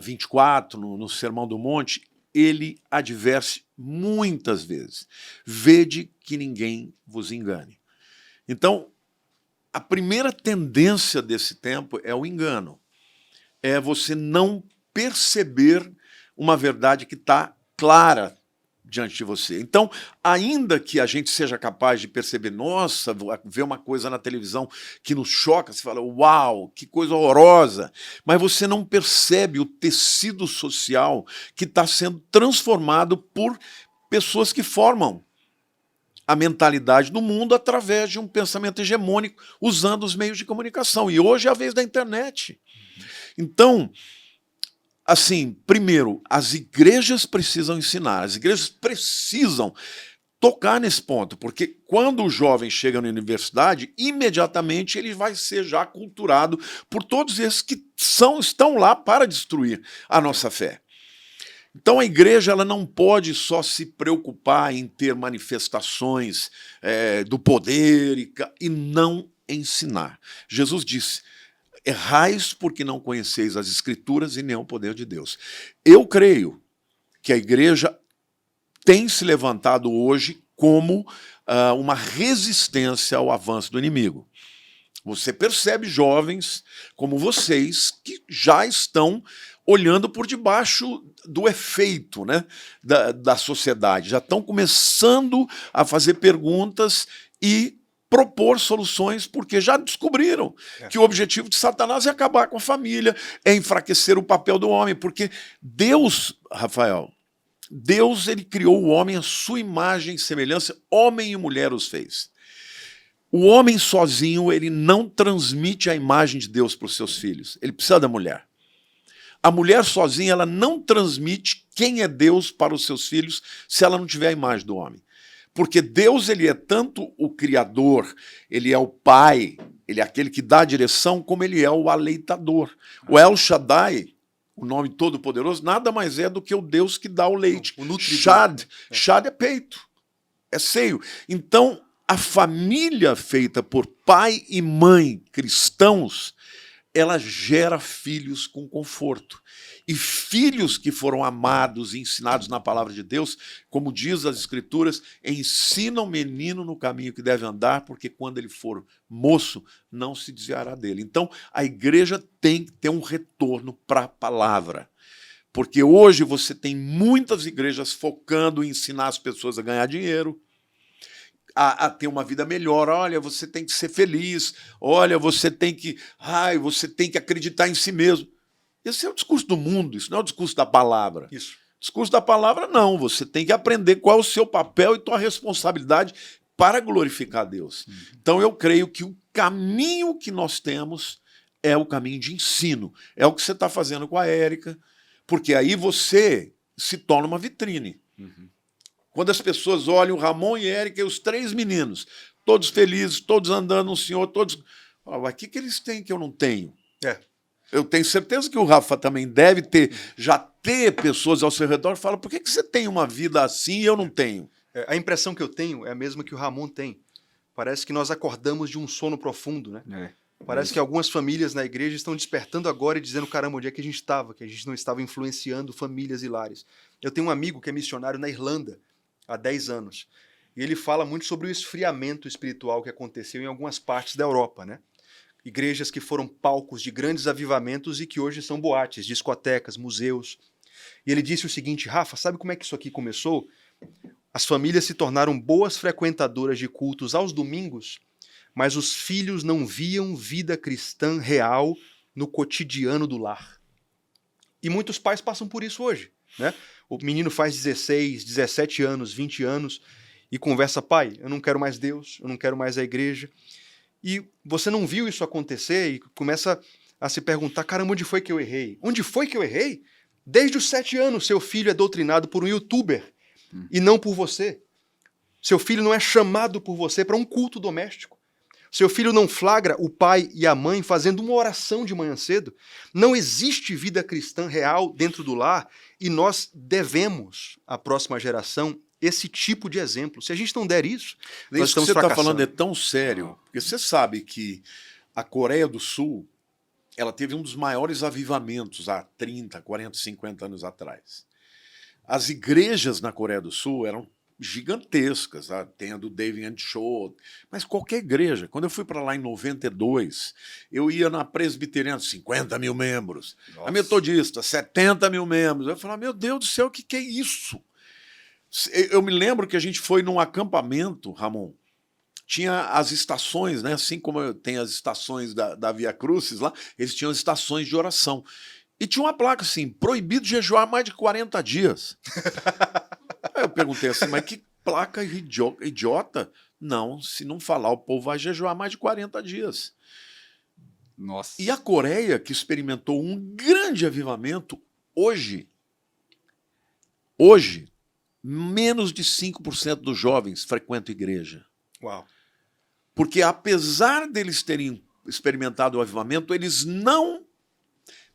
24, no Sermão do Monte, ele adverte muitas vezes: vede que ninguém vos engane. Então, a primeira tendência desse tempo é o engano. É você não perceber uma verdade que está clara diante de você. Então, ainda que a gente seja capaz de perceber, nossa, ver uma coisa na televisão que nos choca, você fala, uau, que coisa horrorosa, mas você não percebe o tecido social que está sendo transformado por pessoas que formam a mentalidade do mundo através de um pensamento hegemônico, usando os meios de comunicação. E hoje é a vez da internet. Então, assim, primeiro, as igrejas precisam ensinar, as igrejas precisam tocar nesse ponto, porque quando o jovem chega na universidade, imediatamente ele vai ser já aculturado por todos esses que estão lá para destruir a nossa fé. Então a igreja ela não pode só se preocupar em ter manifestações do poder e não ensinar. Jesus disse: errais porque não conheceis as Escrituras e nem o poder de Deus. Eu creio que a igreja tem se levantado hoje como uma resistência ao avanço do inimigo. Você percebe jovens como vocês que já estão olhando por debaixo do efeito, né, da sociedade, já estão começando a fazer perguntas e propor soluções, porque já descobriram que o objetivo de Satanás é acabar com a família, é enfraquecer o papel do homem, porque Deus, Rafael, Deus ele criou o homem à sua imagem e semelhança, homem e mulher os fez. O homem sozinho ele não transmite a imagem de Deus para os seus filhos, ele precisa da mulher. A mulher sozinha ela não transmite quem é Deus para os seus filhos se ela não tiver a imagem do homem. Porque Deus ele é tanto o Criador, ele é o Pai, ele é aquele que dá a direção, como ele é o aleitador. O El Shaddai, o nome todo-poderoso, nada mais é do que o Deus que dá o leite. O nutridor. Shad é peito, é seio. Então, a família feita por pai e mãe cristãos ela gera filhos com conforto. E filhos que foram amados e ensinados na palavra de Deus, como diz as Escrituras, ensina o menino no caminho que deve andar, porque quando ele for moço, não se desviará dele. Então, a igreja tem que ter um retorno para a palavra. Porque hoje você tem muitas igrejas focando em ensinar as pessoas a ganhar dinheiro, a ter uma vida melhor. Olha, você tem que ser feliz. Olha, você tem que acreditar em si mesmo. Esse é o discurso do mundo, isso não é o discurso da palavra. Isso. O discurso da palavra, não. Você tem que aprender qual é o seu papel e tua responsabilidade para glorificar Deus. Então, eu creio que o caminho que nós temos é o caminho de ensino. É o que você está fazendo com a Érica, porque aí você se torna uma vitrine. Quando as pessoas olham o Ramon e a Érica e os 3 meninos, todos felizes, todos andando no Senhor, todos... O que eles têm que eu não tenho? Eu tenho certeza que o Rafa também deve já ter pessoas ao seu redor que falam, por que você tem uma vida assim e eu não tenho? A impressão que eu tenho é a mesma que o Ramon tem. Parece que nós acordamos de um sono profundo, né? Parece que algumas famílias na igreja estão despertando agora e dizendo, caramba, onde é que a gente estava? Que a gente não estava influenciando famílias e lares. Eu tenho um amigo que é missionário na Irlanda há 10 anos. E ele fala muito sobre o esfriamento espiritual que aconteceu em algumas partes da Europa, né? Igrejas que foram palcos de grandes avivamentos e que hoje são boates, discotecas, museus. E ele disse o seguinte, Rafa, sabe como é que isso aqui começou? As famílias se tornaram boas frequentadoras de cultos aos domingos, mas os filhos não viam vida cristã real no cotidiano do lar. E muitos pais passam por isso hoje, né? O menino faz 16, 17 anos, 20 anos e conversa, pai, eu não quero mais Deus, eu não quero mais a igreja. E você não viu isso acontecer e começa a se perguntar, caramba, onde foi que eu errei? Onde foi que eu errei? Desde os 7 anos, seu filho é doutrinado por um youtuber e não por você. Seu filho não é chamado por você para um culto doméstico. Seu filho não flagra o pai e a mãe fazendo uma oração de manhã cedo. Não existe vida cristã real dentro do lar e nós devemos à próxima geração esse tipo de exemplo. Se a gente não der isso, nós estamos que você está fracassando. falando é tão sério, porque você sabe que a Coreia do Sul ela teve um dos maiores avivamentos há 30, 40, 50 anos atrás. As igrejas na Coreia do Sul eram gigantescas, tem a do David and Cho, mas qualquer igreja. Quando eu fui para lá em 92, eu ia na presbiteriana, 50 mil membros, a metodista, 70 mil membros. Eu falava, meu Deus do céu, o que é isso? Eu me lembro que a gente foi num acampamento, Ramon, tinha as estações, né? Assim como tem as estações da Via Crucis lá, eles tinham as estações de oração. E tinha uma placa assim, proibido jejuar mais de 40 dias. Aí eu perguntei assim, mas que placa idiota? Não, se não falar, o povo vai jejuar mais de 40 dias. Nossa. E a Coreia, que experimentou um grande avivamento, hoje, menos de 5% dos jovens frequentam igreja. Uau. Porque apesar deles terem experimentado o avivamento, eles não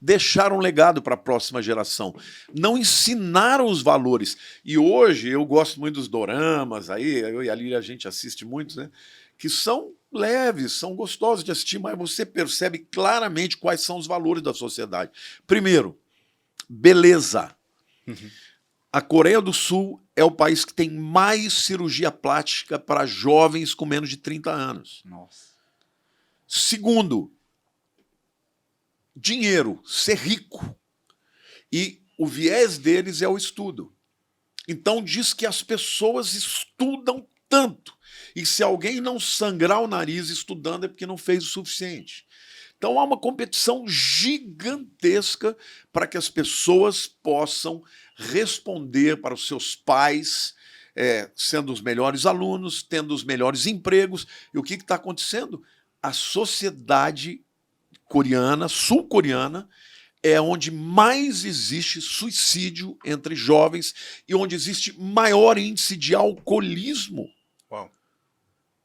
deixaram legado para a próxima geração, não ensinaram os valores. E hoje eu gosto muito dos doramas, aí eu e a Lília a gente assiste muitos, né? Que são leves, são gostosos de assistir, mas você percebe claramente quais são os valores da sociedade. Primeiro, beleza. A Coreia do Sul é o país que tem mais cirurgia plástica para jovens com menos de 30 anos. Nossa. Segundo, dinheiro, ser rico. E o viés deles é o estudo. Então diz que as pessoas estudam tanto. E se alguém não sangrar o nariz estudando é porque não fez o suficiente. Então há uma competição gigantesca para que as pessoas possam responder para os seus pais, sendo os melhores alunos, tendo os melhores empregos. E o que está acontecendo? A sociedade coreana, sul-coreana, é onde mais existe suicídio entre jovens e onde existe maior índice de alcoolismo. Uau.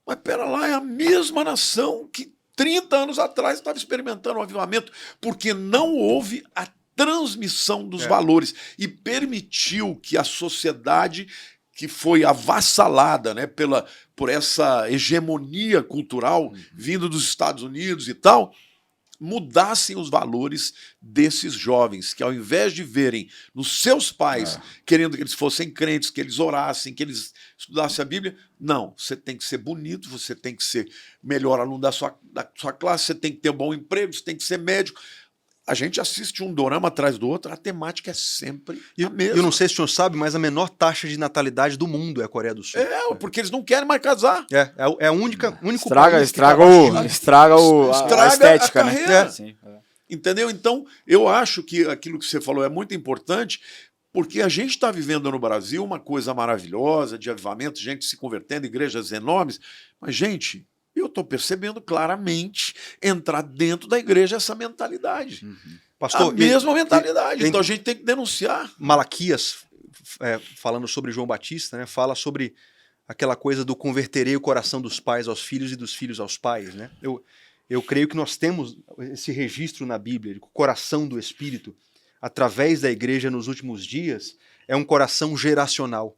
Mas pera lá, é a mesma nação que 30 anos atrás estava experimentando o avivamento, porque não houve a transmissão dos valores e permitiu que a sociedade, que foi avassalada, né, por essa hegemonia cultural vindo dos Estados Unidos e tal, mudassem os valores desses jovens, que ao invés de verem nos seus pais querendo que eles fossem crentes, que eles orassem, que eles estudassem a Bíblia, não, você tem que ser bonito, você tem que ser melhor aluno da sua classe, você tem que ter um bom emprego, você tem que ser médico. A gente assiste um dorama atrás do outro, a temática é sempre a mesma. Eu não sei se o senhor sabe, mas a menor taxa de natalidade do mundo é a Coreia do Sul. Porque eles não querem mais casar. É a único Estraga a estética, né? Sim, Entendeu? Então, eu acho que aquilo que você falou é muito importante, porque a gente está vivendo no Brasil uma coisa maravilhosa, de avivamento, gente se convertendo, igrejas enormes, mas, gente, eu estou percebendo claramente entrar dentro da igreja essa mentalidade. Pastor, a mesma mentalidade. Então a gente tem que denunciar. Malaquias, falando sobre João Batista, né, fala sobre aquela coisa do converterei o coração dos pais aos filhos e dos filhos aos pais. Né? Eu creio que nós temos esse registro na Bíblia, o coração do Espírito, através da igreja nos últimos dias, é um coração geracional.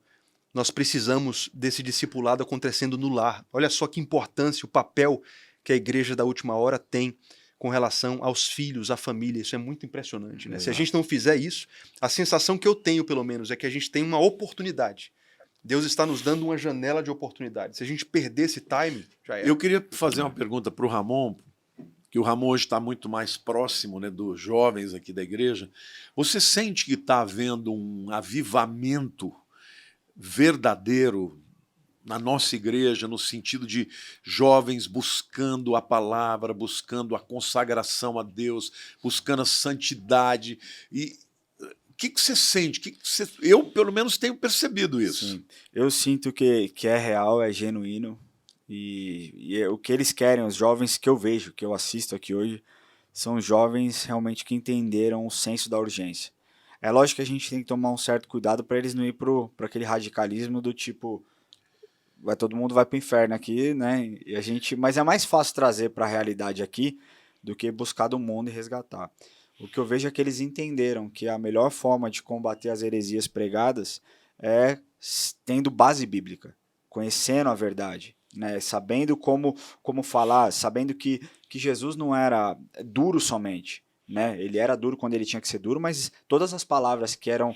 Nós precisamos desse discipulado acontecendo no lar. Olha só que importância, o papel que a igreja da última hora tem com relação aos filhos, à família. Isso é muito impressionante. Né? Se a gente não fizer isso, a sensação que eu tenho, pelo menos, é que a gente tem uma oportunidade. Deus está nos dando uma janela de oportunidade. Se a gente perder esse time, já é. Eu queria fazer uma pergunta para o Ramon, que o Ramon hoje está muito mais próximo, né, dos jovens aqui da igreja. Você sente que está havendo um avivamento verdadeiro na nossa igreja, no sentido de jovens buscando a palavra, buscando a consagração a Deus, buscando a santidade? E o que você sente? Eu, pelo menos, tenho percebido isso. Sim. Eu sinto que é real, é genuíno, e o que eles querem, os jovens que eu vejo, que eu assisto aqui hoje, são jovens realmente que entenderam o senso da urgência. É lógico que a gente tem que tomar um certo cuidado para eles não ir para aquele radicalismo do tipo, todo mundo vai para o inferno aqui, né? Mas é mais fácil trazer para a realidade aqui do que buscar do mundo e resgatar. O que eu vejo é que eles entenderam que a melhor forma de combater as heresias pregadas é tendo base bíblica, conhecendo a verdade, né? Sabendo como falar, sabendo que Jesus não era duro somente. Né? Ele era duro quando ele tinha que ser duro, mas todas as palavras que eram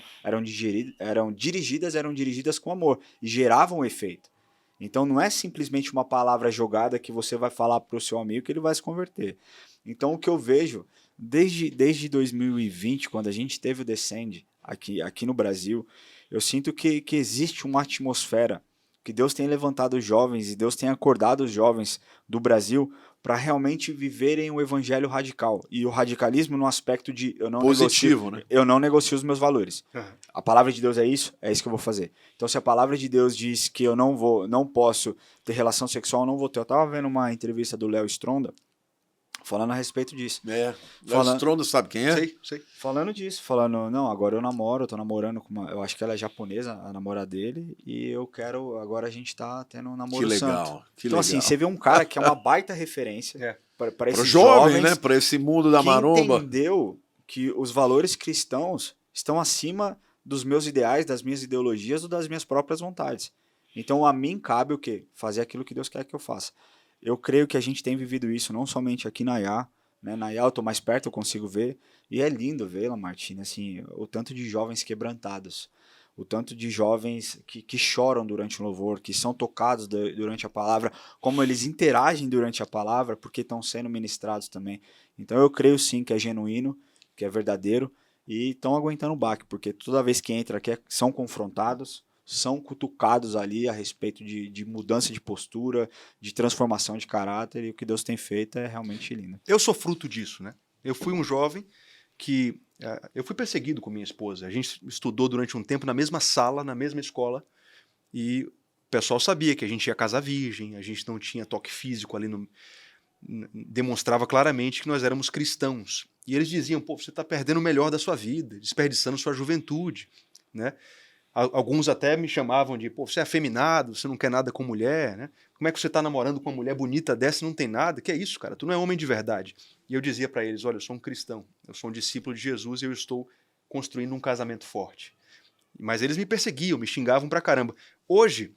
dirigidas com amor e geravam efeito. Então não é simplesmente uma palavra jogada que você vai falar para o seu amigo que ele vai se converter. Então o que eu vejo, desde 2020, quando a gente teve o Descend aqui no Brasil, eu sinto que existe uma atmosfera, que Deus tem levantado os jovens e Deus tem acordado os jovens do Brasil para realmente viverem o evangelho radical. E o radicalismo no aspecto de eu não negocio os meus valores. A palavra de Deus é isso que eu vou fazer. Então se a palavra de Deus diz que eu não posso ter relação sexual, eu não vou ter. Eu estava vendo uma entrevista do Léo Stronda falando a respeito disso. Léo Stronda, sabe quem é? Sei. Falando disso, não, agora eu tô namorando com eu acho que ela é japonesa, a namorada dele, e agora a gente tá tendo um namoro santo. Então assim, você vê um cara que é uma baita referência para esses jovens, né? Para esse mundo da maromba. Entendeu que os valores cristãos estão acima dos meus ideais, das minhas ideologias ou das minhas próprias vontades. Então a mim cabe o quê? Fazer aquilo que Deus quer que eu faça. Eu creio que a gente tem vivido isso não somente aqui na IA, né? Na IA eu estou mais perto, eu consigo ver, e é lindo vê-la, Martina, assim, o tanto de jovens quebrantados, o tanto de jovens que choram durante o louvor, que são tocados durante a palavra, como eles interagem durante a palavra, porque estão sendo ministrados também. Então eu creio sim que é genuíno, que é verdadeiro, e estão aguentando o baque, porque toda vez que entra aqui são confrontados, são cutucados ali a respeito de mudança de postura, de transformação de caráter, e o que Deus tem feito é realmente lindo. Eu sou fruto disso, né? Eu fui um jovem que... eu fui perseguido com minha esposa. A gente estudou durante um tempo na mesma sala, na mesma escola, e o pessoal sabia que a gente ia casar virgem, a gente não tinha toque físico ali, demonstrava claramente que nós éramos cristãos. E eles diziam, você está perdendo o melhor da sua vida, desperdiçando sua juventude, né? Alguns até me chamavam de, você é afeminado, você não quer nada com mulher, né? Como é que você está namorando com uma mulher bonita dessa e não tem nada? Que é isso, cara? Tu não é homem de verdade. E eu dizia para eles, olha, eu sou um cristão, eu sou um discípulo de Jesus e eu estou construindo um casamento forte. Mas eles me perseguiam, me xingavam pra caramba. Hoje,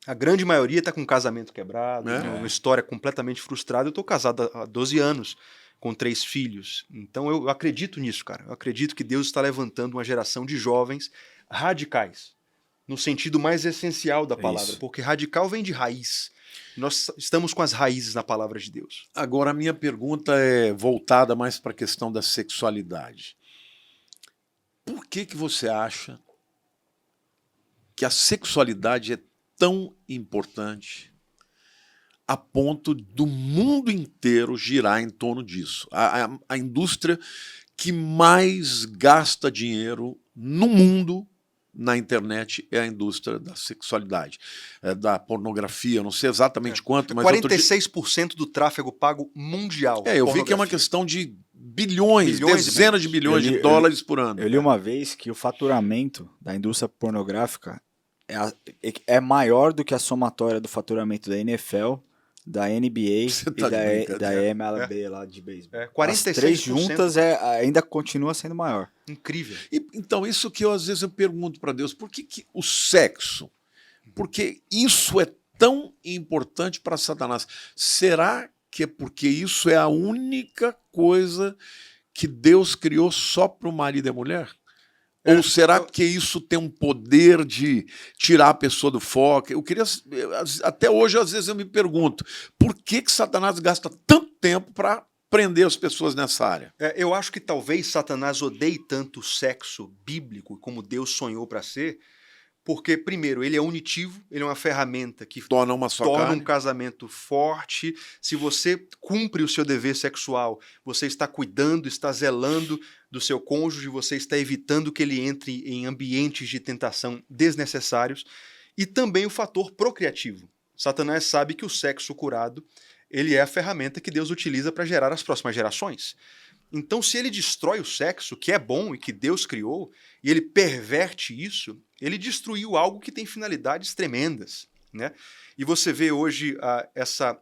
a grande maioria está com um casamento quebrado, uma história completamente frustrada. Eu estou casado há 12 anos com 3 filhos. Então eu acredito nisso, cara. Eu acredito que Deus está levantando uma geração de jovens radicais, no sentido mais essencial da palavra, isso. porque radical vem de raiz. Nós estamos com as raízes na palavra de Deus. Agora, a minha pergunta é voltada mais para a questão da sexualidade. Por que você acha que a sexualidade é tão importante a ponto do mundo inteiro girar em torno disso? A indústria que mais gasta dinheiro no mundo na internet é a indústria da sexualidade, da pornografia, eu não sei exatamente quanto, mas 46% do tráfego pago mundial. eu vi que é uma questão de bilhões, dezenas de bilhões de dólares por ano. Eu li uma vez que o faturamento da indústria pornográfica é maior do que a somatória do faturamento da NFL, da NBA e da MLB lá de beisebol. 46%. As 3 juntas ainda continua sendo maior. Incrível. Então, isso que às vezes eu pergunto para Deus, por que o sexo? Porque isso é tão importante para Satanás. Será que é porque isso é a única coisa que Deus criou só para o marido e a mulher? Ou será que isso tem um poder de tirar a pessoa do foco? Até hoje, às vezes, eu me pergunto, por que Satanás gasta tanto tempo para prender as pessoas nessa área? Eu acho que talvez Satanás odeie tanto o sexo bíblico como Deus sonhou para ser, porque, primeiro, ele é unitivo, ele é uma ferramenta que torna um casamento forte. Se você cumpre o seu dever sexual, você está cuidando, está zelando do seu cônjuge, você está evitando que ele entre em ambientes de tentação desnecessários. E também o fator procriativo. Satanás sabe que o sexo curado ele é a ferramenta que Deus utiliza para gerar as próximas gerações. Então, se ele destrói o sexo, que é bom e que Deus criou, e ele perverte isso, ele destruiu algo que tem finalidades tremendas, né? E você vê hoje essa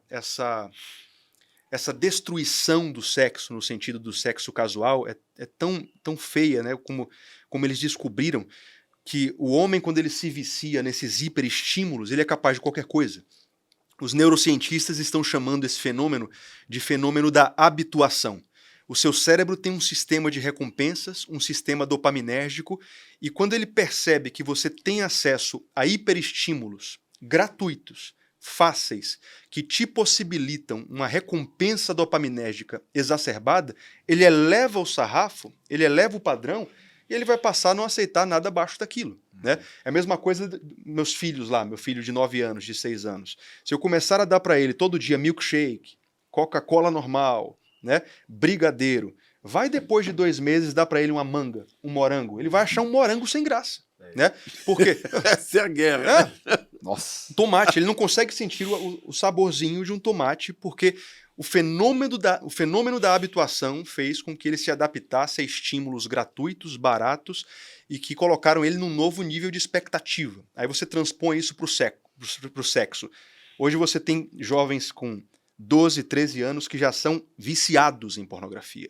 destruição do sexo, no sentido do sexo casual, é tão feia, né? Como eles descobriram que o homem, quando ele se vicia nesses hiperestímulos, ele é capaz de qualquer coisa. Os neurocientistas estão chamando esse fenômeno de fenômeno da habituação. O seu cérebro tem um sistema de recompensas, um sistema dopaminérgico, e quando ele percebe que você tem acesso a hiperestímulos gratuitos, fáceis, que te possibilitam uma recompensa dopaminérgica exacerbada, ele eleva o sarrafo, ele eleva o padrão, e ele vai passar a não aceitar nada abaixo daquilo. Né? É a mesma coisa meus filhos lá, meu filho de 9 anos, de 6 anos. Se eu começar a dar para ele todo dia milkshake, Coca-Cola normal, né, brigadeiro, vai depois de 2 meses dar para ele uma manga, um morango. Ele vai achar um morango sem graça. Né? Porque essa é a guerra. Nossa. Tomate, ele não consegue sentir o saborzinho de um tomate porque o fenômeno da habituação fez com que ele se adaptasse a estímulos gratuitos, baratos e que colocaram ele num novo nível de expectativa. Aí você transpõe isso para o sexo. Hoje você tem jovens com 12, 13 anos que já são viciados em pornografia.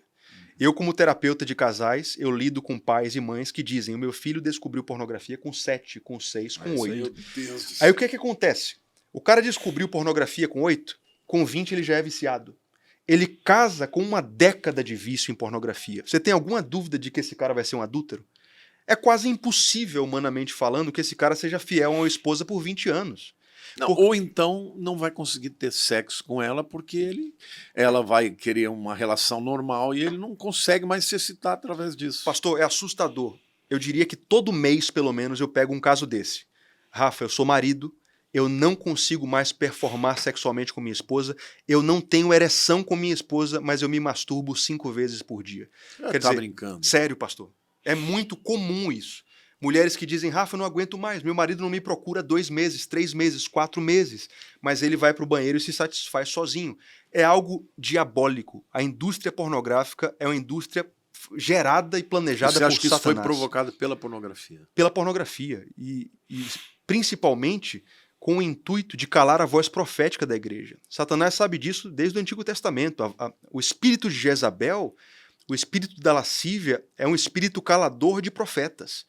Eu, como terapeuta de casais, eu lido com pais e mães que dizem o meu filho descobriu pornografia com 7, com 6, com 8. Aí o que acontece? O cara descobriu pornografia com 8, com 20 ele já é viciado. Ele casa com uma década de vício em pornografia. Você tem alguma dúvida de que esse cara vai ser um adúltero? É quase impossível, humanamente falando, que esse cara seja fiel a uma esposa por 20 anos. Não, ou então não vai conseguir ter sexo com ela porque ela vai querer uma relação normal e ele não consegue mais se excitar através disso. Pastor, é assustador. Eu diria que todo mês, pelo menos, eu pego um caso desse. Rafa, eu sou marido, eu não consigo mais performar sexualmente com minha esposa, eu não tenho ereção com minha esposa, mas eu me masturbo 5 vezes por dia. Quer dizer, brincando. Sério, pastor. É muito comum isso. Mulheres que dizem, Rafa, eu não aguento mais, meu marido não me procura 2 meses, 3 meses, 4 meses, mas ele vai para o banheiro e se satisfaz sozinho. É algo diabólico. A indústria pornográfica é uma indústria gerada e planejada por Satanás. Você acha que isso foi provocado pela pornografia? Pela pornografia. E principalmente com o intuito de calar a voz profética da igreja. Satanás sabe disso desde o Antigo Testamento. O espírito de Jezabel, o espírito da lascívia, é um espírito calador de profetas.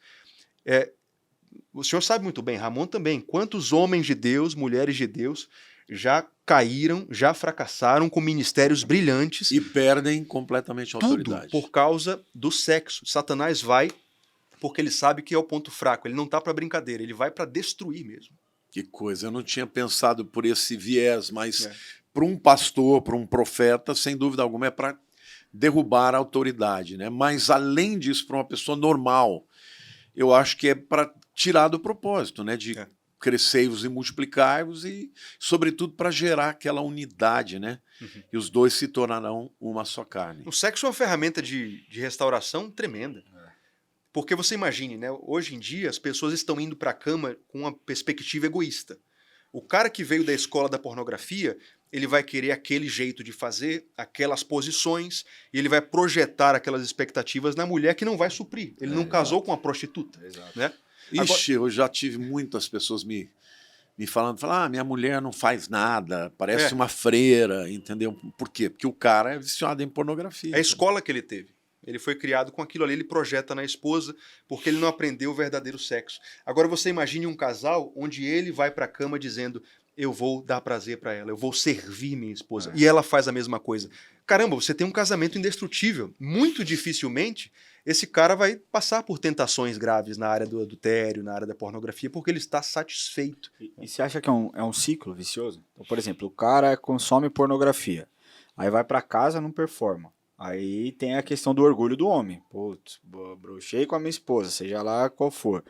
O senhor sabe muito bem, Ramon também, quantos homens de Deus, mulheres de Deus, já caíram, já fracassaram com ministérios brilhantes. E perdem completamente a Tudo autoridade. por causa do sexo. Satanás vai porque ele sabe que é o ponto fraco. Ele não tá para brincadeira, ele vai para destruir mesmo. Que coisa, eu não tinha pensado por esse viés, mas para um pastor, para um profeta, sem dúvida alguma, é para derrubar a autoridade, né? Mas além disso, para uma pessoa normal, eu acho que é para tirar do propósito, né? De crescei-vos e multiplicai-vos e, sobretudo, para gerar aquela unidade, né? E os dois se tornarão uma só carne. O sexo é uma ferramenta de restauração tremenda. Porque você imagine, né? Hoje em dia as pessoas estão indo para a cama com uma perspectiva egoísta. O cara que veio da escola da pornografia, ele vai querer aquele jeito de fazer, aquelas posições, e ele vai projetar aquelas expectativas na mulher que não vai suprir. Ele não casou com uma prostituta. Né? Ixi, eu já tive muitas pessoas me falando, minha mulher não faz nada, parece uma freira, entendeu? Por quê? Porque o cara é viciado em pornografia. É a escola que ele teve. Ele foi criado com aquilo ali, ele projeta na esposa, porque ele não aprendeu o verdadeiro sexo. Agora você imagine um casal onde ele vai para a cama dizendo: eu vou dar prazer para ela, eu vou servir minha esposa. E ela faz a mesma coisa. Caramba, você tem um casamento indestrutível. Muito dificilmente esse cara vai passar por tentações graves na área do adultério, na área da pornografia, porque ele está satisfeito. E você acha que é um ciclo vicioso? Então, por exemplo, o cara consome pornografia, aí vai para casa, não performa. Aí tem a questão do orgulho do homem. Putz, brochei com a minha esposa, seja lá qual for.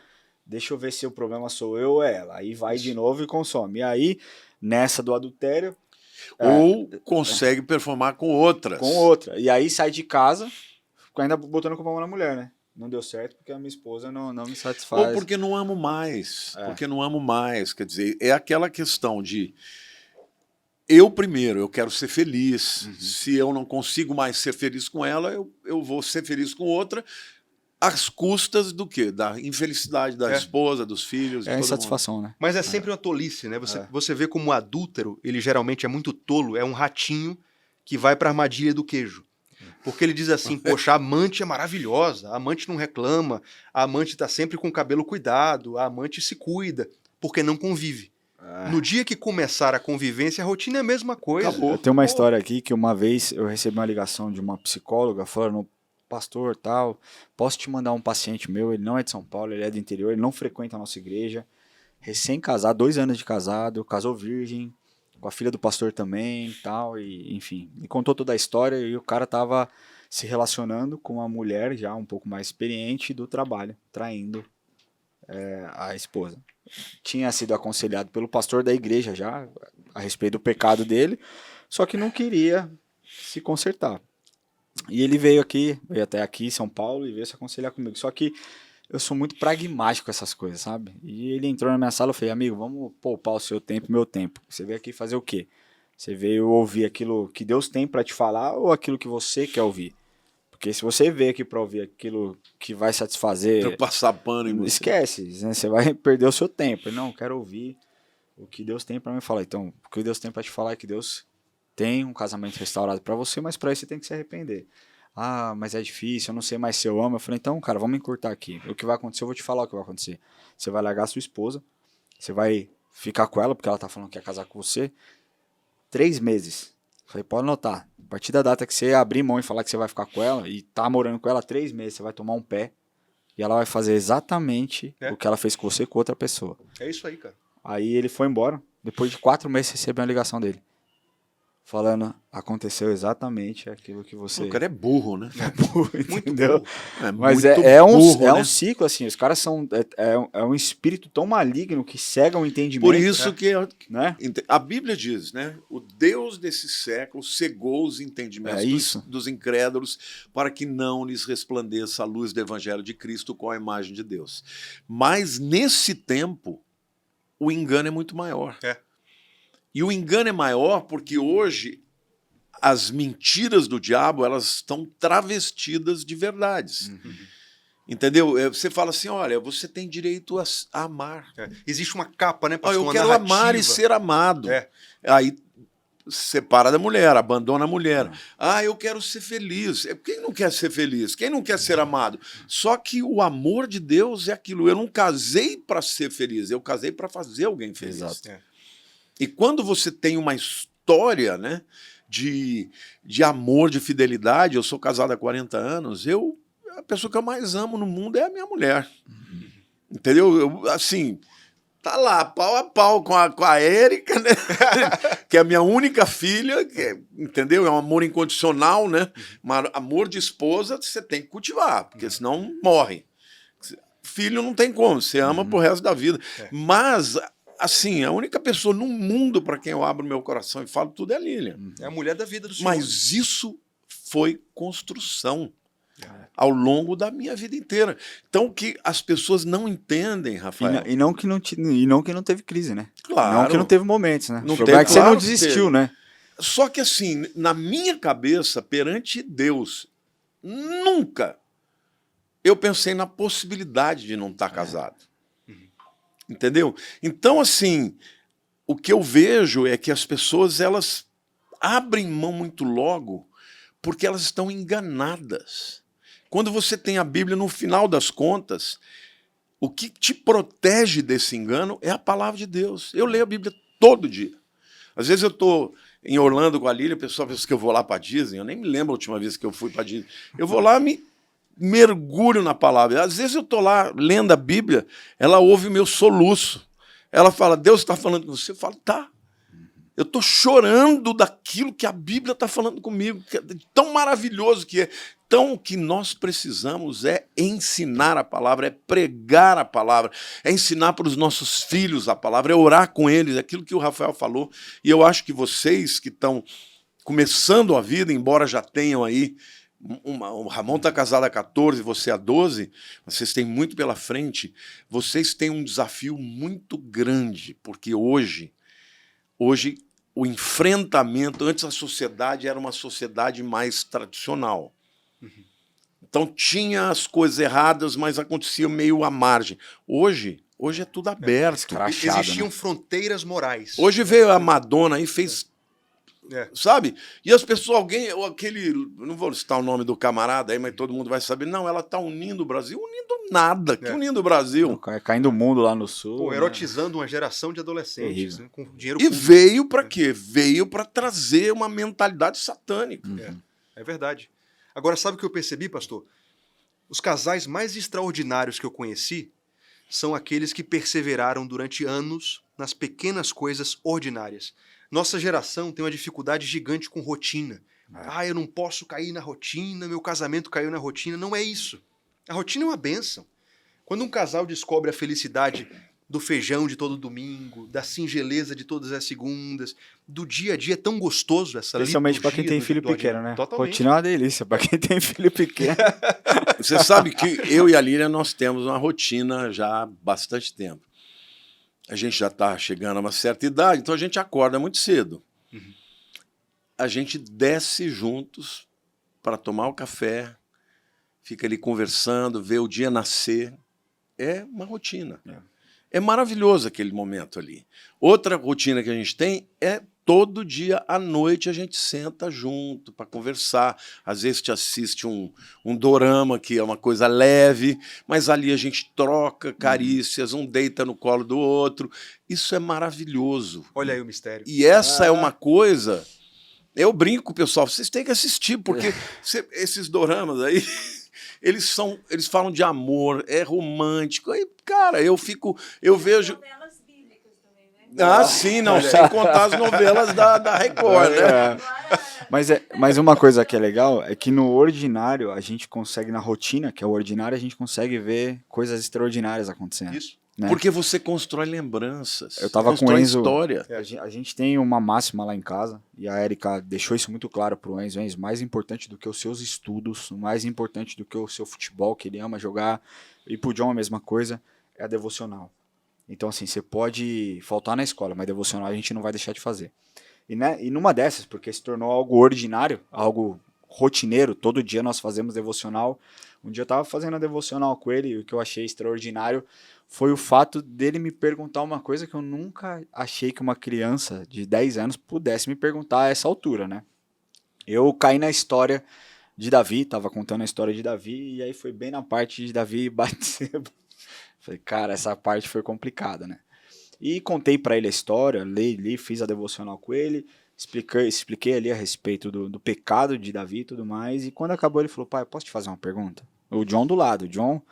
Deixa eu ver se o problema sou eu ou ela. Aí vai de novo e consome. E aí, nessa do adultério... Ou consegue performar com outras. Com outra. E aí sai de casa, ainda botando com a mão na mulher, né? Não deu certo porque a minha esposa não me satisfaz. Ou porque não amo mais. Porque não amo mais. Quer dizer, é aquela questão de... Eu primeiro, eu quero ser feliz. Se eu não consigo mais ser feliz com ela, eu vou ser feliz com outra, às custas do quê? Da infelicidade da esposa, dos filhos. É a insatisfação, né? Mas é sempre uma tolice, né? Você vê como o adúltero, ele geralmente é muito tolo, é um ratinho que vai para a armadilha do queijo. Porque ele diz assim, poxa, a amante é maravilhosa, a amante não reclama, a amante está sempre com o cabelo cuidado, a amante se cuida, porque não convive. No dia que começar a convivência, a rotina é a mesma coisa. Eu tenho uma história aqui que uma vez eu recebi uma ligação de uma psicóloga falando: pastor, tal, posso te mandar um paciente meu, ele não é de São Paulo, ele é do interior, ele não frequenta a nossa igreja, recém-casado, 2 anos de casado, casou virgem, com a filha do pastor também, tal, e enfim, me contou toda a história e o cara tava se relacionando com uma mulher já um pouco mais experiente do trabalho, traindo a esposa. Tinha sido aconselhado pelo pastor da igreja já a respeito do pecado dele, só que não queria se consertar. E ele veio até aqui, São Paulo, e veio se aconselhar comigo. Só que eu sou muito pragmático com essas coisas, sabe? E ele entrou na minha sala e eu falei: amigo, vamos poupar o seu tempo e meu tempo. Você veio aqui fazer o quê? Você veio ouvir aquilo que Deus tem para te falar ou aquilo que você quer ouvir? Porque se você veio aqui para ouvir aquilo que vai satisfazer... Pra passar pano em você. Esquece, né? Você vai perder o seu tempo. Eu não, quero ouvir o que Deus tem para me falar. Então, o que Deus tem para te falar é que Deus tem um casamento restaurado para você, mas para isso você tem que se arrepender. Ah, mas é difícil, eu não sei mais se eu amo. Eu falei: então, cara, vamos encurtar aqui. O que vai acontecer, eu vou te falar o que vai acontecer. Você vai largar a sua esposa, você vai ficar com ela, porque ela tá falando que quer casar com você, 3 meses. Eu falei: pode anotar. A partir da data que você abrir mão e falar que você vai ficar com ela, e tá morando com ela 3 meses, você vai tomar um pé, e ela vai fazer exatamente o que ela fez com você com outra pessoa. É isso aí, cara. Aí ele foi embora. Depois de 4 meses, recebeu uma ligação dele, falando: aconteceu exatamente aquilo que você... O cara é burro, né? É burro, entendeu? É Mas muito é burro, né? um ciclo, assim. Os caras são... É um espírito tão maligno que cega o entendimento. Por isso que né? a Bíblia diz, né? O Deus desse século cegou os entendimentos dos incrédulos para que não lhes resplandeça a luz do Evangelho de Cristo com a imagem de Deus. Mas nesse tempo, o engano é muito maior. E o engano é maior porque hoje as mentiras do diabo, elas estão travestidas de verdades. Entendeu? Você fala assim: olha, você tem direito a amar. Existe uma capa, né, pastor? Eu quero amar e ser amado. Aí separa da mulher, abandona a mulher. Eu quero ser feliz. Quem não quer ser feliz? Quem não quer ser amado? Só que o amor de Deus é aquilo. Eu não casei para ser feliz, eu casei para fazer alguém feliz. Exato. E quando você tem uma história, né, de amor, de fidelidade, eu sou casado há 40 anos, a pessoa que eu mais amo no mundo é a minha mulher. Entendeu? Assim, tá lá, pau a pau com a Érica, né? Que é a minha única filha, entendeu? É um amor incondicional, né? Amor de esposa você tem que cultivar, porque senão morre. Filho não tem como, você ama pro resto da vida. Mas, assim, a única pessoa no mundo para quem eu abro meu coração e falo tudo é a Lilian. É a mulher da vida do Senhor. Mas isso foi construção ao longo da minha vida inteira. Então, o que as pessoas não entendem, Rafael... E não que não teve crise, né? Claro. Não que não teve momentos, né? Não O problema é que teve, você não claro que desistiu, teve. né? Só que assim, na minha cabeça, perante Deus, nunca eu pensei na possibilidade de não estar casado. Entendeu? Então, assim, o que eu vejo é que as pessoas, elas abrem mão muito logo porque elas estão enganadas. Quando você tem a Bíblia, no final das contas, o que te protege desse engano é a palavra de Deus. Eu leio a Bíblia todo dia. Às vezes eu estou em Orlando com a Lília, o pessoal pensa que eu vou lá para Disney, eu nem me lembro a última vez que eu fui para Disney. Eu vou lá, me mergulho na palavra. Às vezes eu estou lá lendo a Bíblia, ela ouve o meu soluço. Ela fala, Deus está falando com você? Eu falo, tá. Eu estou chorando daquilo que a Bíblia está falando comigo, que é tão maravilhoso que é. Então, o que nós precisamos é ensinar a palavra, é pregar a palavra, é ensinar para os nossos filhos a palavra, é orar com eles, aquilo que o Rafael falou. E eu acho que vocês que estão começando a vida, embora já tenham aí, o Ramon está casado há 14, você há 12, vocês têm muito pela frente, vocês têm um desafio muito grande, porque hoje o enfrentamento, antes a sociedade era uma sociedade mais tradicional. Então tinha as coisas erradas, mas acontecia meio à margem. Hoje é tudo aberto. Escrachado, Existiam né? fronteiras morais. Hoje veio a Madonna e fez... Sabe? E as pessoas, não vou citar o nome do camarada aí, mas todo mundo vai saber. Não, ela está unindo o Brasil. Unindo nada. Que unindo o Brasil? Caindo o mundo lá no sul. Pô, né? erotizando uma geração de adolescentes, né, com dinheiro E público. veio para quê? Veio para trazer uma mentalidade satânica. É verdade. Agora, sabe o que eu percebi, pastor? Os casais mais extraordinários que eu conheci são aqueles que perseveraram durante anos nas pequenas coisas ordinárias. Nossa geração tem uma dificuldade gigante com rotina. Eu não posso cair na rotina, meu casamento caiu na rotina. Não é isso. A rotina é uma bênção. Quando um casal descobre a felicidade do feijão de todo domingo, da singeleza de todas as segundas, do dia a dia, é tão gostoso essa Especialmente para quem tem filho pequeno, né? Totalmente. Rotina é uma delícia para quem tem filho pequeno. Você sabe que eu e a Lília, nós temos uma rotina já há bastante tempo. A gente já está chegando a uma certa idade, então a gente acorda muito cedo. A gente desce juntos para tomar o café, fica ali conversando, vê o dia nascer. É uma rotina. É maravilhoso aquele momento ali. Outra rotina que a gente tem é todo dia à noite a gente senta junto para conversar. Às vezes te assiste um dorama, que é uma coisa leve, mas ali a gente troca carícias, um deita no colo do outro. Isso é maravilhoso. Olha aí o mistério. E essa é uma coisa... Eu brinco com o pessoal, vocês têm que assistir, porque esses doramas aí... Eles falam de amor, é romântico. Aí, cara, eu vejo... Novelas bíblicas também, né? Sim, não, sem contar as novelas da Record, né? Mas uma coisa que é legal é que no ordinário a gente consegue, na rotina, que é o ordinário, a gente consegue ver coisas extraordinárias acontecendo. Isso. Né? Porque você constrói lembranças. Eu tava com o constrói Enzo. história. A gente tem uma máxima lá em casa, e a Érica deixou isso muito claro pro Enzo. Enzo, mais importante do que os seus estudos, mais importante do que o seu futebol, que ele ama jogar, e pro John a mesma coisa, é a devocional. Então, assim, você pode faltar na escola, mas devocional a gente não vai deixar de fazer. E numa dessas, porque se tornou algo ordinário, algo rotineiro, todo dia nós fazemos devocional. Um dia eu tava fazendo a devocional com ele, e o que eu achei extraordinário foi o fato dele me perguntar uma coisa que eu nunca achei que uma criança de 10 anos pudesse me perguntar a essa altura, né? Eu caí na história de Davi, tava contando a história de Davi, e aí foi bem na parte de Davi e Batseba. Falei, cara, essa parte foi complicada, né? E contei para ele a história, li, fiz a devocional com ele, expliquei ali a respeito do pecado de Davi e tudo mais. E quando acabou, ele falou: pai, posso te fazer uma pergunta? O John do lado, o John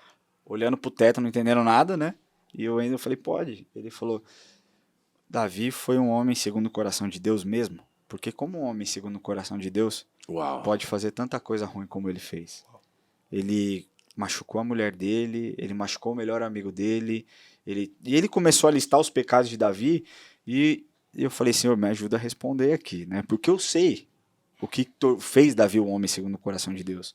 olhando pro teto, não entendendo nada, né? E eu ainda falei: pode. Ele falou: Davi foi um homem segundo o coração de Deus mesmo? Porque como um homem segundo o coração de Deus, Uau. pode fazer tanta coisa ruim como ele fez. Ele machucou a mulher dele, ele machucou o melhor amigo dele, e ele começou a listar os pecados de Davi, e eu falei: Senhor, me ajuda a responder aqui, né? Porque eu sei o que fez Davi um homem segundo o coração de Deus.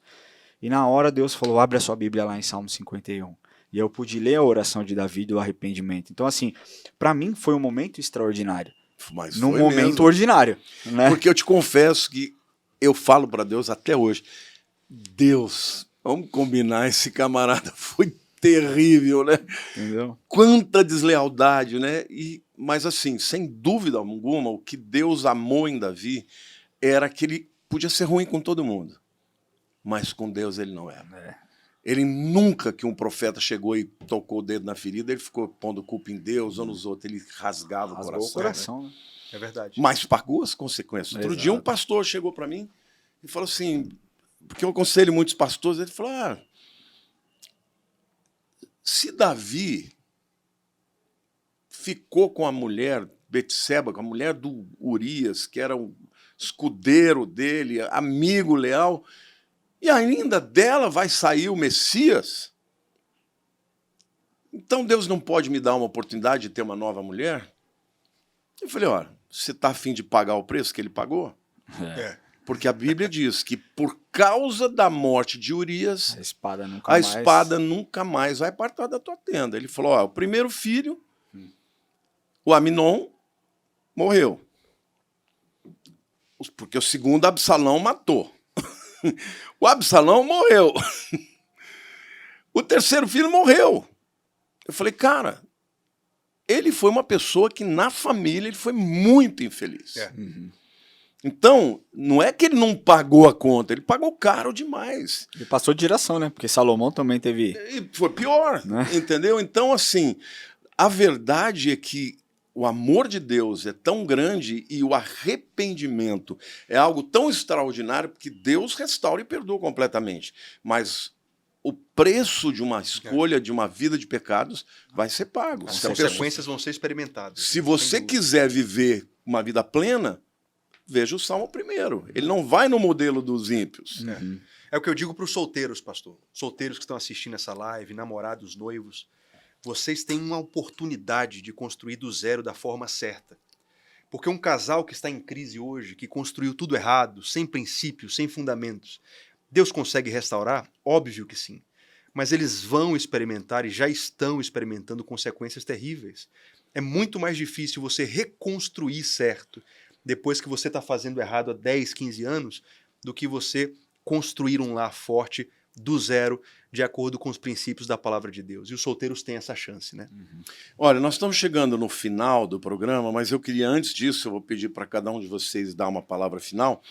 E na hora Deus falou: abre a sua Bíblia lá em Salmo 51. E eu pude ler a oração de Davi do arrependimento. Então, assim, para mim foi um momento extraordinário. Mas Num foi momento mesmo. ordinário, né? Porque eu te confesso que eu falo para Deus até hoje: Deus, vamos combinar, esse camarada foi terrível, né? Entendeu? Quanta deslealdade, né? Mas assim, sem dúvida alguma, o que Deus amou em Davi era que ele podia ser ruim com todo mundo, mas com Deus ele não era. Ele nunca que um profeta chegou e tocou o dedo na ferida, ele ficou pondo culpa em Deus ou nos outros, ele rasgava Rasgou o coração. né? É verdade. Mas pagou as consequências. Outro Exato. dia um pastor chegou para mim e falou assim, porque eu aconselho muitos pastores, ele falou: se Davi ficou com a mulher Betseba, com a mulher do Urias, que era um escudeiro dele, amigo leal, e ainda dela vai sair o Messias, então Deus não pode me dar uma oportunidade de ter uma nova mulher? Eu falei: olha, você está a fim de pagar o preço que ele pagou? É. Porque a Bíblia diz que por causa da morte de Urias, A espada nunca a mais... espada nunca mais vai partir da tua tenda. Ele falou: ó, o primeiro filho, o Aminon, morreu. Porque o segundo, Absalão, matou. O Absalão morreu. O terceiro filho morreu. Eu falei: cara, ele foi uma pessoa que na família ele foi muito infeliz. É. Então, não é que ele não pagou a conta, ele pagou caro demais. Ele passou de geração, né? Porque Salomão também teve... E foi pior, Né? entendeu? Então, assim, a verdade é que o amor de Deus é tão grande e o arrependimento é algo tão extraordinário, porque Deus restaura e perdoa completamente. Mas o preço de uma escolha, de uma vida de pecados, vai ser pago. As Se a pessoa- consequências vão ser experimentadas. se você quiser viver uma vida plena, veja o Salmo 1. Ele não vai no modelo dos ímpios. É o que eu digo para os solteiros, pastor. Solteiros que estão assistindo essa live, namorados, noivos. Vocês têm uma oportunidade de construir do zero da forma certa. Porque um casal que está em crise hoje, que construiu tudo errado, sem princípios, sem fundamentos, Deus consegue restaurar? Óbvio que sim. Mas eles vão experimentar e já estão experimentando consequências terríveis. É muito mais difícil você reconstruir certo depois que você está fazendo errado há 10, 15 anos, do que você construir um lar forte do zero, de acordo com os princípios da palavra de Deus. E os solteiros têm essa chance, né? Olha, nós estamos chegando no final do programa, mas eu queria, antes disso, eu vou pedir para cada um de vocês dar uma palavra final,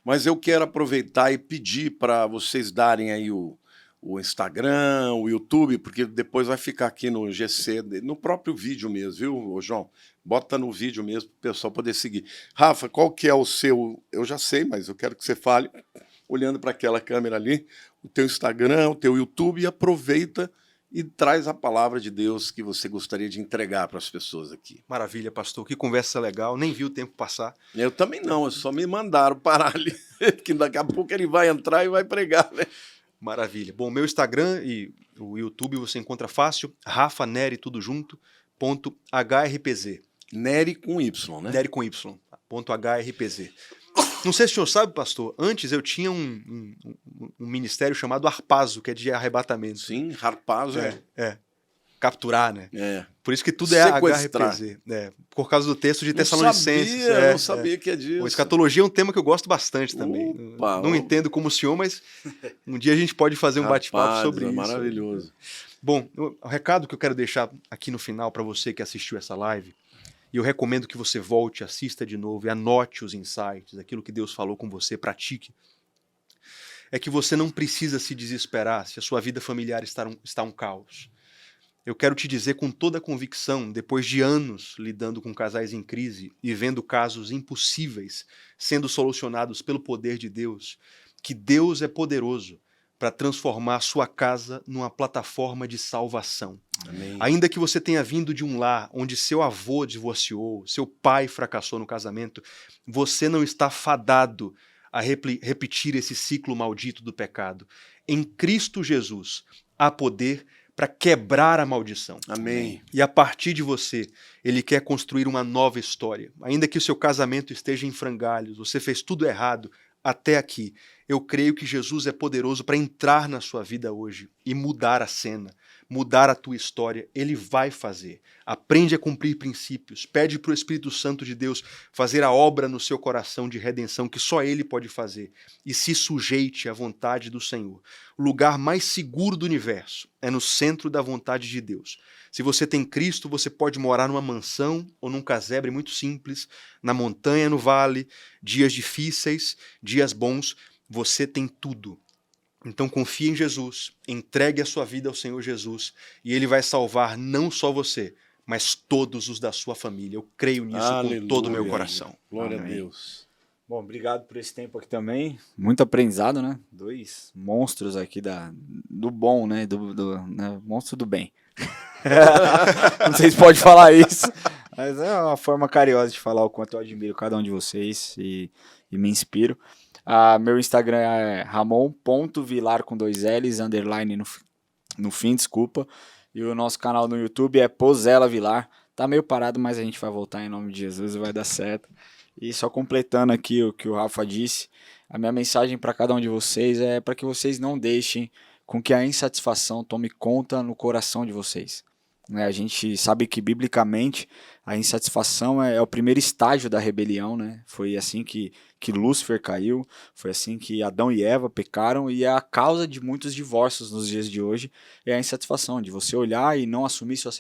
mas eu quero aproveitar e pedir para vocês darem aí o Instagram, o YouTube, porque depois vai ficar aqui no GC, no próprio vídeo mesmo, viu, João? Bota no vídeo mesmo para o pessoal poder seguir. Rafa, qual que é o seu... Eu já sei, mas eu quero que você fale, olhando para aquela câmera ali, o teu Instagram, o teu YouTube, e aproveita e traz a palavra de Deus que você gostaria de entregar para as pessoas aqui. Maravilha, pastor. Que conversa legal. Nem vi o tempo passar. Eu também não, só me mandaram parar ali, que daqui a pouco ele vai entrar e vai pregar, né? Maravilha. Bom, meu Instagram e o YouTube você encontra fácil. Rafa Neri, tudo junto, .hrpz. Nery com Y, né? Neri com Y, .hrpz. Não sei se o senhor sabe, pastor, antes eu tinha um ministério chamado Harpazo, que é de arrebatamento. Sim, Harpazo Capturar, né? é. Por isso que tudo é Sequestrar. HRPZ. Por causa do texto de Não Tessalonicenses. sabia, não sabia que é disso. Bom, escatologia é um tema que eu gosto bastante também. Opa, Não entendo como o senhor, mas um dia a gente pode fazer um bate-papo Rapaz, sobre é isso. maravilhoso. Bom, o recado que eu quero deixar aqui no final para você que assistiu essa live, e eu recomendo que você volte, assista de novo e anote os insights, aquilo que Deus falou com você, pratique, é que você não precisa se desesperar se a sua vida familiar está um caos. Eu quero te dizer com toda a convicção, depois de anos lidando com casais em crise e vendo casos impossíveis sendo solucionados pelo poder de Deus, que Deus é poderoso para transformar sua casa numa plataforma de salvação. Amém. Ainda que você tenha vindo de um lar onde seu avô divorciou, seu pai fracassou no casamento, você não está fadado a repetir esse ciclo maldito do pecado. Em Cristo Jesus há poder para quebrar a maldição. Amém. E a partir de você, ele quer construir uma nova história. Ainda que o seu casamento esteja em frangalhos, você fez tudo errado até aqui. Eu creio que Jesus é poderoso para entrar na sua vida hoje e mudar a cena, mudar a tua história. Ele vai fazer. Aprende a cumprir princípios. Pede para o Espírito Santo de Deus fazer a obra no seu coração de redenção que só Ele pode fazer. E se sujeite à vontade do Senhor. O lugar mais seguro do universo é no centro da vontade de Deus. Se você tem Cristo, você pode morar numa mansão ou num casebre muito simples, na montanha, no vale, dias difíceis, dias bons, você tem tudo. Então confie em Jesus, entregue a sua vida ao Senhor Jesus e Ele vai salvar não só você, mas todos os da sua família. Eu creio nisso com todo o meu coração. Glória Amém. a Deus. Bom, obrigado por esse tempo aqui também. Muito aprendizado, né? 2 monstros aqui do bom, né? Né? Monstro do bem. Não sei se pode falar isso, mas é uma forma carinhosa de falar o quanto eu admiro cada um de vocês e me inspiro. Meu Instagram é ramon.vilar com 2 L's, underline no fim, desculpa. E o nosso canal no YouTube é Pozella Vilar. Tá meio parado, mas a gente vai voltar em nome de Jesus e vai dar certo. E só completando aqui o que o Rafa disse, a minha mensagem para cada um de vocês é para que vocês não deixem com que a insatisfação tome conta no coração de vocês. A gente sabe que, biblicamente, a insatisfação é o primeiro estágio da rebelião, né? Foi assim que Lúcifer caiu, foi assim que Adão e Eva pecaram, e a causa de muitos divórcios nos dias de hoje é a insatisfação, de você olhar e não assumir suas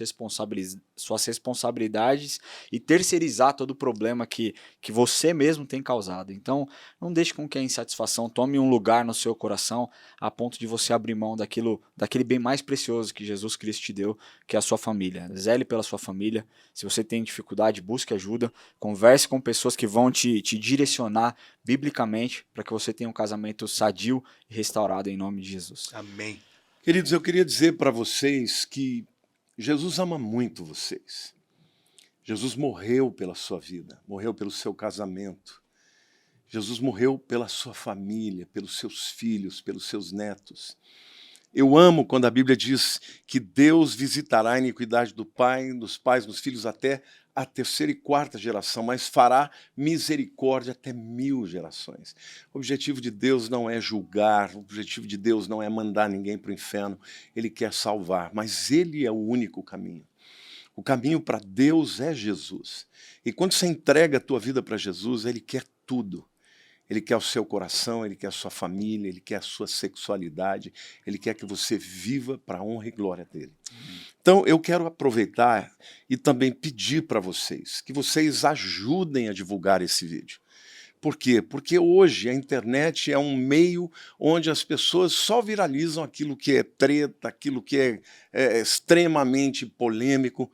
responsabilidades e terceirizar todo o problema que você mesmo tem causado. Então, não deixe com que a insatisfação tome um lugar no seu coração a ponto de você abrir mão daquele bem mais precioso que Jesus Cristo te deu, que é a sua família. Zele pela sua família. Se você tem dificuldade, busque ajuda, converse com pessoas que vão te direcionar biblicamente para que você tenha um casamento sadio e restaurado em nome de Jesus. Amém. Queridos, eu queria dizer para vocês que Jesus ama muito vocês. Jesus morreu pela sua vida, morreu pelo seu casamento. Jesus morreu pela sua família, pelos seus filhos, pelos seus netos. Eu amo quando a Bíblia diz que Deus visitará a iniquidade do pai, dos pais, dos filhos até a 3ª e 4ª geração, mas fará misericórdia até 1000 gerações. O objetivo de Deus não é julgar, o objetivo de Deus não é mandar ninguém para o inferno, Ele quer salvar, mas Ele é o único caminho. O caminho para Deus é Jesus. E quando você entrega a tua vida para Jesus, Ele quer tudo. Ele quer o seu coração, Ele quer a sua família, Ele quer a sua sexualidade, Ele quer que você viva para a honra e glória dEle. Então, eu quero aproveitar e também pedir para vocês que vocês ajudem a divulgar esse vídeo. Por quê? Porque hoje a internet é um meio onde as pessoas só viralizam aquilo que é treta, aquilo que é extremamente polêmico.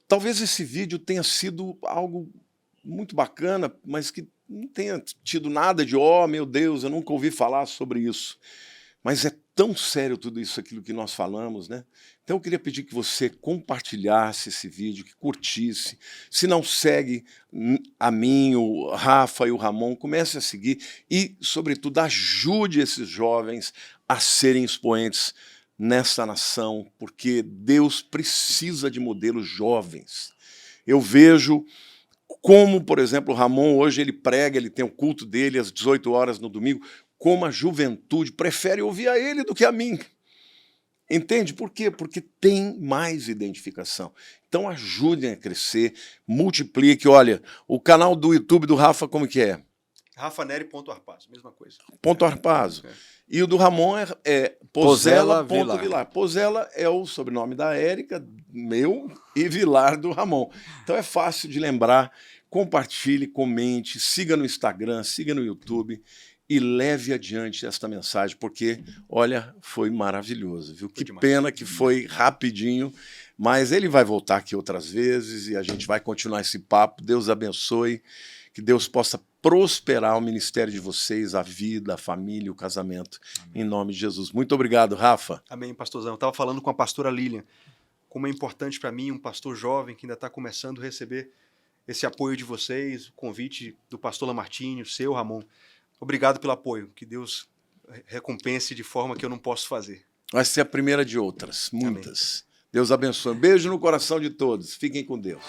Talvez esse vídeo tenha sido algo muito bacana, mas que não tenha tido nada de, meu Deus, eu nunca ouvi falar sobre isso. Mas é tão sério tudo isso, aquilo que nós falamos, né? Então eu queria pedir que você compartilhasse esse vídeo, que curtisse. Se não segue a mim, o Rafa e o Ramon, comece a seguir e, sobretudo, ajude esses jovens a serem expoentes nessa nação, porque Deus precisa de modelos jovens. Eu vejo como, por exemplo, o Ramon hoje ele prega, ele tem o culto dele às 18 horas no domingo, como a juventude prefere ouvir a ele do que a mim. Entende? Por quê? Porque tem mais identificação. Então ajudem a crescer, multiplique. Olha, o canal do YouTube do Rafa, como que é? Rafaneri.arpazo, mesma coisa. .arpazo. E o do Ramon é Pozella.vilar. Pozella é o sobrenome da Érica, meu, e Vilar do Ramon. Então é fácil de lembrar. Compartilhe, comente, siga no Instagram, siga no YouTube e leve adiante esta mensagem, porque, olha, foi maravilhoso, viu? Que demais. pena que foi rapidinho, mas ele vai voltar aqui outras vezes e a gente vai continuar esse papo. Deus abençoe, que Deus possa prosperar o ministério de vocês, a vida, a família, o casamento, em nome de Jesus. Muito obrigado, Rafa. Amém, pastorzão. Eu estava falando com a pastora Lilian, como é importante para mim, um pastor jovem que ainda está começando a receber esse apoio de vocês, o convite do pastor Lamartine, o seu, Ramon. Obrigado pelo apoio. Que Deus recompense de forma que eu não posso fazer. Vai ser a primeira de outras, muitas. Amém. Deus abençoe. Um beijo no coração de todos. Fiquem com Deus.